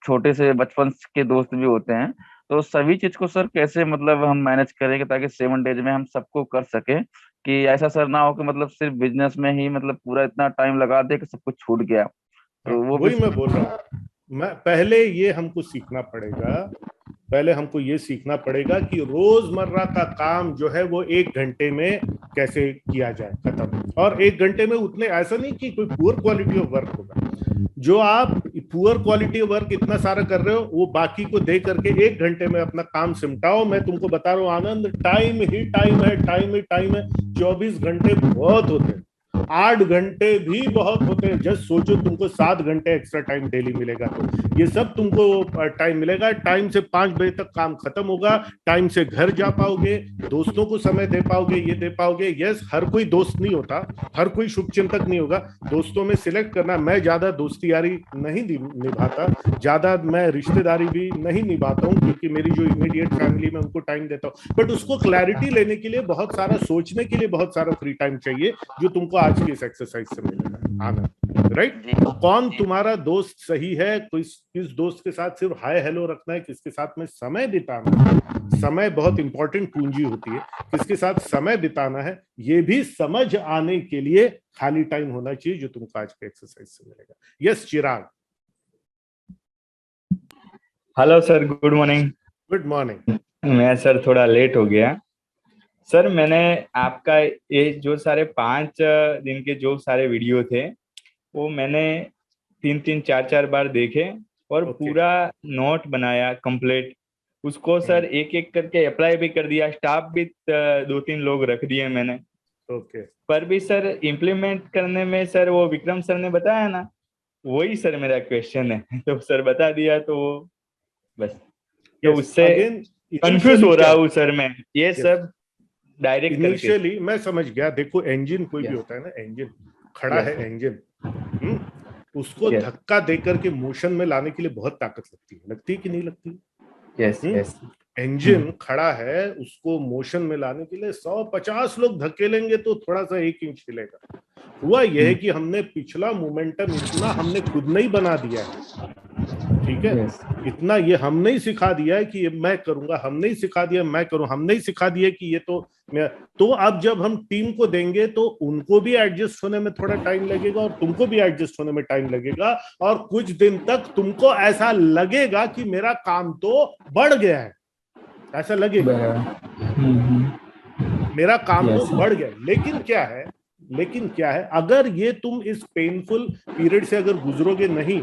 छोटे से बचपन के दोस्त भी होते हैं। तो सभी चीज को सर कैसे मतलब हम मैनेज करेंगे ताकि 7 डेज में हम सबको कर सके, कि ऐसा सर ना हो कि मतलब सिर्फ बिजनेस में ही मतलब पूरा इतना टाइम लगा दे कि सब कुछ छूट गया। तो वो वही मैं बोल रहा हूँ, मैं पहले ये हमको सीखना पड़ेगा, पहले हमको ये सीखना पड़ेगा कि रोजमर्रा का काम जो है वो 1 घंटे में कैसे किया जाए खत्म। और 1 घंटे में उतने, ऐसा नहीं कि कोई पुअर क्वालिटी ऑफ वर्क होगा, जो आप पुअर क्वालिटी ऑफ वर्क इतना सारा कर रहे हो वो बाकी को दे करके 1 घंटे में अपना काम सिमटाओ। मैं तुमको बता रहा हूँ आनंद, टाइम ही टाइम है, टाइम ही टाइम है। 24 घंटे बहुत होते हैं, 8 घंटे भी बहुत होते हैं। जस्ट सोचो तुमको 7 घंटे एक्स्ट्रा टाइम डेली मिलेगा, तो ये सब तुमको टाइम मिलेगा। टाइम से 5 बजे तक काम खत्म होगा, टाइम से घर जा पाओगे, दोस्तों को समय दे पाओगे, ये दे पाओगे। यस, हर कोई दोस्त नहीं होता, हर कोई शुभचिंतक नहीं होगा। दोस्तों में सिलेक्ट करना, मैं ज्यादा दोस्ती यारी नहीं निभाता, ज्यादा मैं रिश्तेदारी भी नहीं निभाता हूँ, क्योंकि मेरी जो इमीडिएट फैमिली में उनको टाइम देता हूँ। बट उसको क्लैरिटी लेने के लिए बहुत सारा सोचने के लिए बहुत सारा फ्री टाइम चाहिए, जो तुमको आज की इस एक्सरसाइज से मिलेगा। आनंद, राइट? कौन तुम्हारा दोस्त सही है, किस दोस्त के साथ सिर्फ हाय हेलो रखना है, किसके साथ में समय बिताना है। समय बहुत इंपॉर्टेंट पूंजी होती है, किसके साथ समय बिताना है ये भी समझ आने के लिए खाली टाइम होना चाहिए, जो तुमको आज के एक्सरसाइज से मिलेगा। Yes Chirag. Hello sir, good morning. Good morning. मैं सर थोड़ा लेट हो गया सर। मैंने आपका ये जो सारे 5 दिन के जो सारे वीडियो थे वो मैंने 3-3, 4-4 बार देखे और पूरा नोट बनाया कंप्लीट। उसको सर एक एक करके अप्लाई भी कर दिया, स्टाफ भी 2-3 लोग रख दिए मैंने। पर भी सर इम्प्लीमेंट करने में सर वो विक्रम सर ने बताया ना, वही सर मेरा क्वेश्चन है। तो सर बता दिया तो वो बस तो उससे कंफ्यूज हो रहा हूँ सर मैं, ये सब डायरेक्ट इनिशियली मैं समझ गया। देखो इंजन कोई भी होता है ना, इंजन खड़ा है, इंजन उसको धक्का देकर के मोशन में लाने के लिए बहुत ताकत लगती है कि नहीं लगती? यस। इंजन खड़ा है, उसको मोशन में लाने के लिए 150 लोग धक्के लेंगे तो थोड़ा सा 1 इंच हिलेगा। हुआ यह है कि हमने पिछला मोमेंटम इतना हमने खुद नहीं बना दिया है, ठीक है? इतना ये हम नहीं सिखा दिया है कि ये मैं करूंगा, हम नहीं सिखा दिया मैं करूं, हम नहीं सिखा दिया कि ये तो अब जब हम टीम को देंगे तो उनको भी एडजस्ट होने में थोड़ा टाइम लगेगा और तुमको भी एडजस्ट होने में टाइम लगेगा, और कुछ दिन तक तुमको ऐसा लगेगा कि मेरा काम तो बढ़ गया है, ऐसा लगेगा मेरा काम तो बढ़ गया। लेकिन क्या है, अगर ये तुम इस पेनफुल पीरियड से अगर गुजरोगे नहीं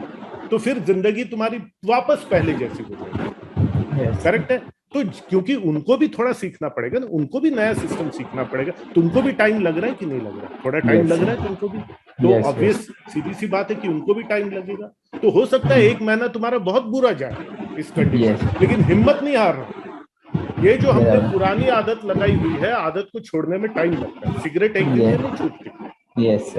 तो फिर जिंदगी तुम्हारी वापस पहले जैसी हो जाएगी। करेक्ट है? तो क्योंकि उनको भी थोड़ा सीखना पड़ेगा ना, उनको भी नया सिस्टम सीखना पड़ेगा। तुमको भी टाइम लग रहा है कि नहीं लग रहा है? थोड़ा टाइम लग रहा है तुमको भी, तो ऑब्वियस सीधी सी बात है कि उनको भी टाइम लगेगा। तो हो सकता है 1 महीना तुम्हारा बहुत बुरा जाए इस कंडीशन, लेकिन हिम्मत नहीं हारना। ये जो हमने पुरानी आदत लगाई हुई है, आदत को छोड़ने में टाइम लगता है। सिगरेट एक दिन में नहीं छूटती,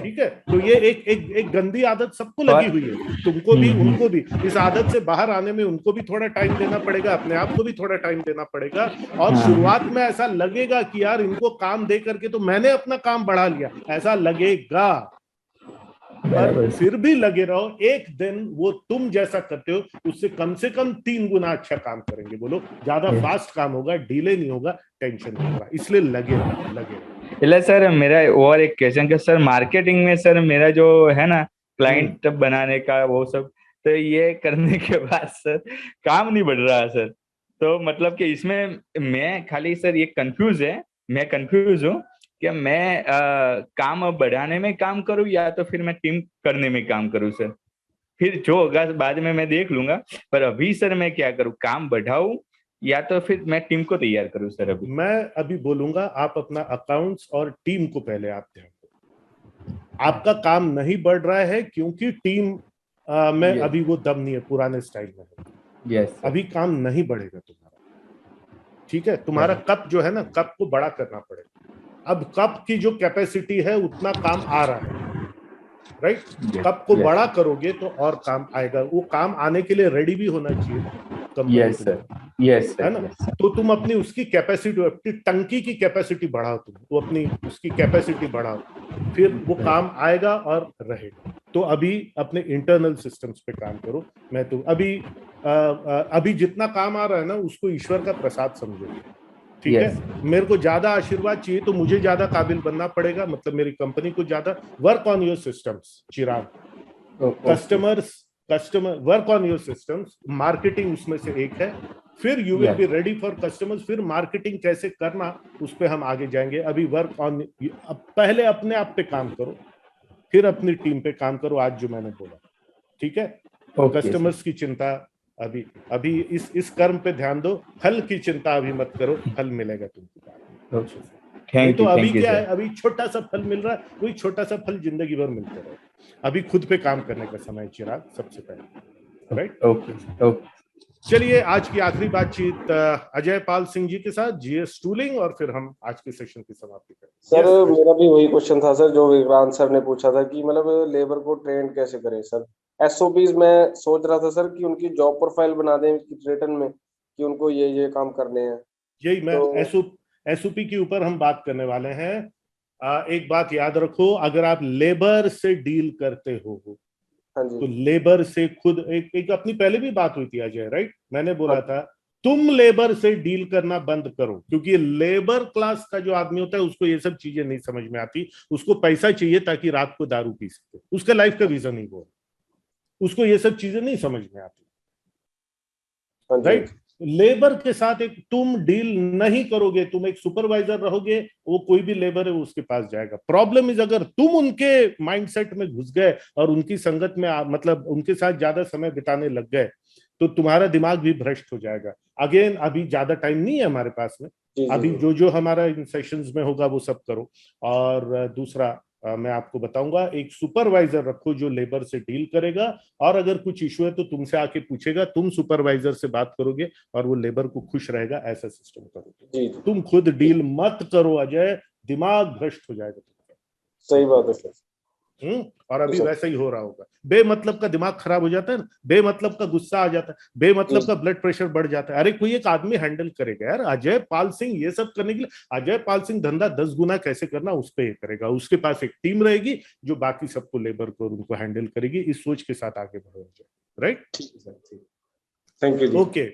ठीक है? तो ये एक गंदी आदत सबको लगी हुई है, तुमको भी उनको भी। इस आदत से बाहर आने में उनको भी थोड़ा टाइम देना पड़ेगा, अपने आप को भी थोड़ा टाइम देना पड़ेगा। और शुरुआत में ऐसा लगेगा कि यार इनको काम दे करके तो मैंने अपना काम बढ़ा लिया, ऐसा लगेगा। पर फिर भी लगे रहो, एक दिन वो तुम जैसा करते हो उससे कम से कम 3 गुना अच्छा काम करेंगे। बोलो, ज्यादा फास्ट काम होगा, डिले नहीं होगा, टेंशन नहीं होगा, इसलिए लगे रहो। सर मेरा और एक क्वेश्चन का सर, मार्केटिंग में सर मेरा जो है ना क्लाइंट बनाने का वो सब, तो ये करने के बाद सर काम नहीं बढ़ रहा सर। तो मतलब कि इसमें मैं खाली सर ये मैं कंफ्यूज हूँ कि मैं काम बढ़ाने में काम करूँ या तो फिर मैं टीम करने में काम करूँ सर। फिर जो होगा बाद में मैं देख लूंगा, पर अभी सर मैं क्या करूँ, काम बढ़ाऊं या तो फिर मैं टीम को तैयार करूं सर? मैं अभी बोलूंगा, आप अपना अकाउंट्स और टीम को पहले आप ध्यान दो। आपका काम नहीं बढ़ रहा है क्योंकि टीम में अभी वो दम नहीं है, पुराने स्टाइल में है। अभी काम नहीं बढ़ेगा तुम्हारा, ठीक है? तुम्हारा कप जो है ना, कप को बड़ा करना पड़ेगा। अब कप की जो कैपेसिटी है उतना काम आ रहा है, राइट? कप को बड़ा करोगे तो और काम आएगा। वो काम आने के लिए रेडी भी होना चाहिए, है ना? तो तुम अपनी उसकी कैपेसिटी, अपनी टंकी की कैपेसिटी बढ़ाओ, तो अपनी उसकी कैपेसिटी बढ़ाओ, फिर वो काम आएगा और रहेगा। तो अभी अपने इंटरनल सिस्टम्स पे काम करो। मैं तो अभी जितना काम आ रहा है ना, उसको ईश्वर का प्रसाद समझो, ठीक है? मेरे को ज्यादा आशीर्वाद चाहिए तो मुझे ज्यादा काबिल बनना पड़ेगा, मतलब मेरी कंपनी को ज्यादा। Work on your systems Chirag, customer work on your systems. Marketing उसमें से एक है, फिर you will be ready for customers. फिर मार्केटिंग कैसे करना उस पर हम आगे जाएंगे। अभी वर्क ऑन, पहले अपने आप पे काम करो, फिर अपनी टीम पे काम करो, आज जो मैंने बोला, ठीक है? कस्टमर्स की चिंता अभी इस कर्म पे ध्यान दो, फल की चिंता अभी मत करो, फल मिलेगा तुमको। नहीं तो अभी थैंक यू क्या सर। है, अभी छोटा सा फल मिल रहा है, वही छोटा सा फल जिंदगी भर मिलते रहे। अभी खुद पे काम करने का समय चिराग सबसे पहले, राइट? Okay okay. चलिए आज की आखिरी बातचीत अजय पाल सिंह जी के साथ, जीएस टूलिंग, और फिर हम आज के सेशन की समाप्ति करें। सर मेरा भी वही क्वेश्चन था सर जो विक्रांत सर ने पूछा था कि मतलब लेबर को ट्रेन कैसे करें सर। एसओपीज मैं सोच रहा था सर कि उनकी जॉब प्रोफाइल बना दें रिटर्न में कि उनको ये काम करने हैं। यही मैं तो एसओपी के ऊपर हम बात करने वाले हैं। एक बात याद रखो, अगर आप लेबर से डील करते हो तो लेबर से खुद एक अपनी पहले भी बात हुई थी अजय, राइट? मैंने बोला था तुम लेबर से डील करना बंद करो, क्योंकि लेबर क्लास का जो आदमी होता है उसको ये सब चीजें नहीं समझ में आती। उसको पैसा चाहिए ताकि रात को दारू पी सके, उसका लाइफ का विजन ही वो, उसको ये सब चीजें नहीं समझ में आती, राइट? लेबर के साथ एक तुम डील नहीं करोगे, तुम एक सुपरवाइजर रहोगे, वो कोई भी लेबर है वो उसके पास जाएगा। प्रॉब्लम इज अगर तुम उनके माइंडसेट में घुस गए और उनकी संगत में मतलब उनके साथ ज्यादा समय बिताने लग गए तो तुम्हारा दिमाग भी भ्रष्ट हो जाएगा। अगेन अभी ज्यादा टाइम नहीं है हमारे पास में, अभी जो हमारा इन सेशंस में होगा वो सब करो। और दूसरा मैं आपको बताऊंगा, एक सुपरवाइजर रखो जो लेबर से डील करेगा, और अगर कुछ इशू है तो तुमसे आके पूछेगा, तुम सुपरवाइजर से बात करोगे और वो लेबर को खुश रहेगा, ऐसा सिस्टम करोगे। तुम खुद डील मत करो अजय, दिमाग भ्रष्ट हो जाएगा तुमका। सही बात है सर। और अभी वैसा ही हो रहा होगा। बेमतलब का दिमाग खराब हो जाता है ना, बेमतलब का गुस्सा आ जाता है, बेमतलब का ब्लड प्रेशर बढ़ जाता है। अरे कोई एक आदमी हैंडल करेगा यार। अजय पाल सिंह ये सब करने के लिए, अजय पाल सिंह धंधा 10 गुना कैसे करना उस पर करेगा। उसके पास एक टीम रहेगी जो बाकी सबको लेबर को उनको हैंडल करेगी। इस सोच के साथ आगे बढ़ो, right? Thank you. Okay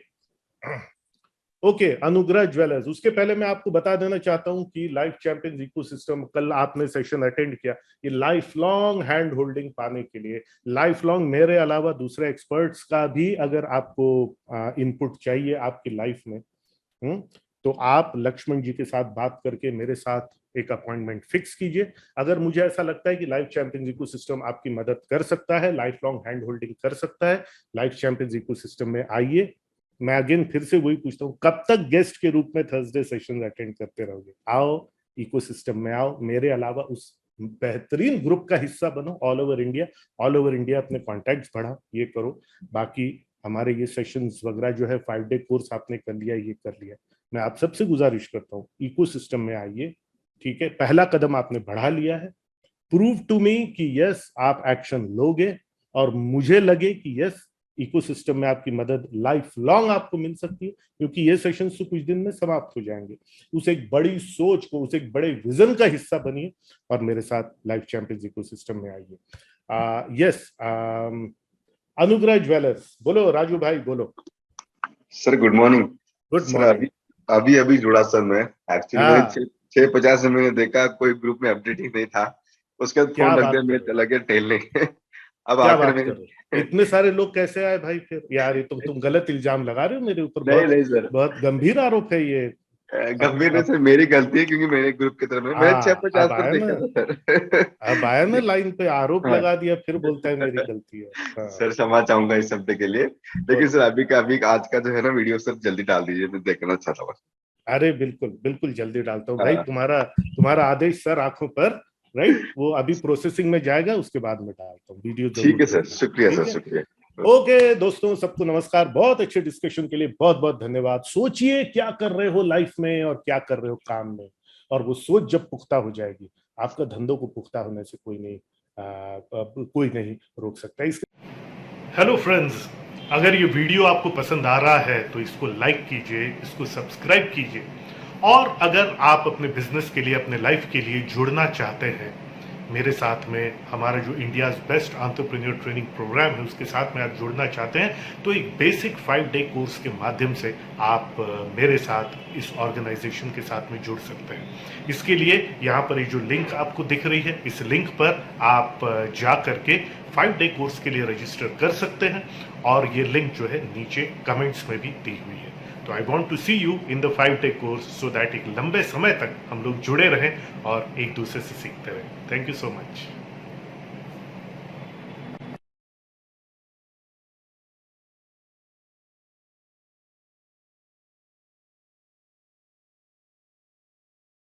okay, अनुग्रह ज्वेलर्स। उसके पहले मैं आपको बता देना चाहता हूं कि लाइफ चैंपियंस इकोसिस्टम, कल आपने सेशन अटेंड किया, ये लाइफ लॉन्ग हैंड होल्डिंग पाने के लिए, लाइफ लॉन्ग मेरे अलावा दूसरे एक्सपर्ट्स का भी अगर आपको इनपुट चाहिए आपकी लाइफ में, तो आप लक्ष्मण जी के साथ बात करके मेरे साथ एक अपॉइंटमेंट फिक्स कीजिए। अगर मुझे ऐसा लगता है कि लाइफ चैंपियंस इकोसिस्टम आपकी मदद कर सकता है, लाइफ लॉन्ग हैंड होल्डिंग कर सकता है, लाइफ चैंपियंस इकोसिस्टम में आइए। मैं अगेन फिर से वही पूछता हूँ, कब तक गेस्ट के रूप में थर्सडे सेशन अटेंड करते रहोगे? आओ, इकोसिस्टम में आओ, मेरे अलावा उस बेहतरीन ग्रुप का हिस्सा बनो। ऑल ओवर इंडिया अपने कॉन्टैक्ट्स बढ़ाओ, ये करो। बाकी हमारे ये सेशंस वगैरह जो है 5 डे कोर्स आपने कर लिया, ये कर लिया। मैं आप सबसे गुजारिश करता हूँ इकोसिस्टम में आइए, ठीक है? पहला कदम आपने बढ़ा लिया है। प्रूव टू मी कि यस आप एक्शन लोगे, और मुझे लगे कि यस इकोसिस्टम में आपकी मदद लाइफ लॉन्ग आपको मिल सकती है, क्योंकि ये सेशन तो कुछ दिन में समाप्त हो जाएंगे। उस एक बड़ी सोच को, उस एक बड़े विजन का हिस्सा बनिए और मेरे साथ लाइफ चैंपियंस इकोसिस्टम में आइए। यस, अनुग्रह ज्वेलर्स, बोलो राजू भाई, बोलो sir. Good morning. Good morning. अभी जुड़ा सर मैं। एक्चुअली 6:50 में मैंने देखा कोई ग्रुप में अपडेट ही नहीं था, उसके बाद फोन रख दिया, मैं चला गया टहलने। अब आकर में इतने सारे लोग कैसे आए भाई फिर? यार ये तुम गलत इल्जाम लगा रहे हो मेरे ऊपर। नहीं सर, बहुत गंभीर आरोप है ये। गंभीर नहीं सर, मेरी गलती है क्योंकि मेरे ग्रुप की तरफ मैं 6:50 पर देखा था सर। अब आया ना लाइन पे, आरोप लगा दिया, फिर बोलता है मेरी गलती है। सर क्षमा चाहूंगा इस शब्द के लिए, लेकिन सर अभी आज का जो है ना वीडियो सर जल्दी डाल दीजिए, मैं देखना चाहता हूँ। अरे बिल्कुल जल्दी डालता हूँ भाई। तुम्हारा आदेश सर आंखों पर, राइट? वो अभी प्रोसेसिंग में जाएगा, उसके बाद में डालता हूँ वीडियो। ठीक है सर, शुक्रिया सर, शुक्रिया। ओके दोस्तों, सबको नमस्कार। बहुत अच्छे डिस्कशन के लिए बहुत बहुत धन्यवाद। सोचिए क्या कर रहे हो लाइफ में और क्या कर रहे हो काम में, और वो सोच जब पुख्ता हो जाएगी, आपका धंधों को पुख्ता होने से कोई नहीं रोक सकता। हेलो फ्रेंड्स, अगर ये वीडियो आपको पसंद आ रहा है तो इसको लाइक कीजिए, इसको सब्सक्राइब कीजिए, और अगर आप अपने बिजनेस के लिए, अपने लाइफ के लिए जुड़ना चाहते हैं मेरे साथ में, हमारा जो India's best entrepreneur training programme है उसके साथ में आप जुड़ना चाहते हैं, तो एक बेसिक 5 डे कोर्स के माध्यम से आप मेरे साथ इस ऑर्गेनाइजेशन के साथ में जुड़ सकते हैं। इसके लिए यहाँ पर ये जो लिंक आपको दिख रही है, इस लिंक पर आप जा करके 5 डे कोर्स के लिए रजिस्टर कर सकते हैं, और ये लिंक जो है नीचे कमेंट्स में भी दी हुई है। तो I want to see you in the 5 day course, so that एक लंबे समय तक हम लोग जुड़े रहें और एक दूसरे से सीखते रहें। Thank you so much.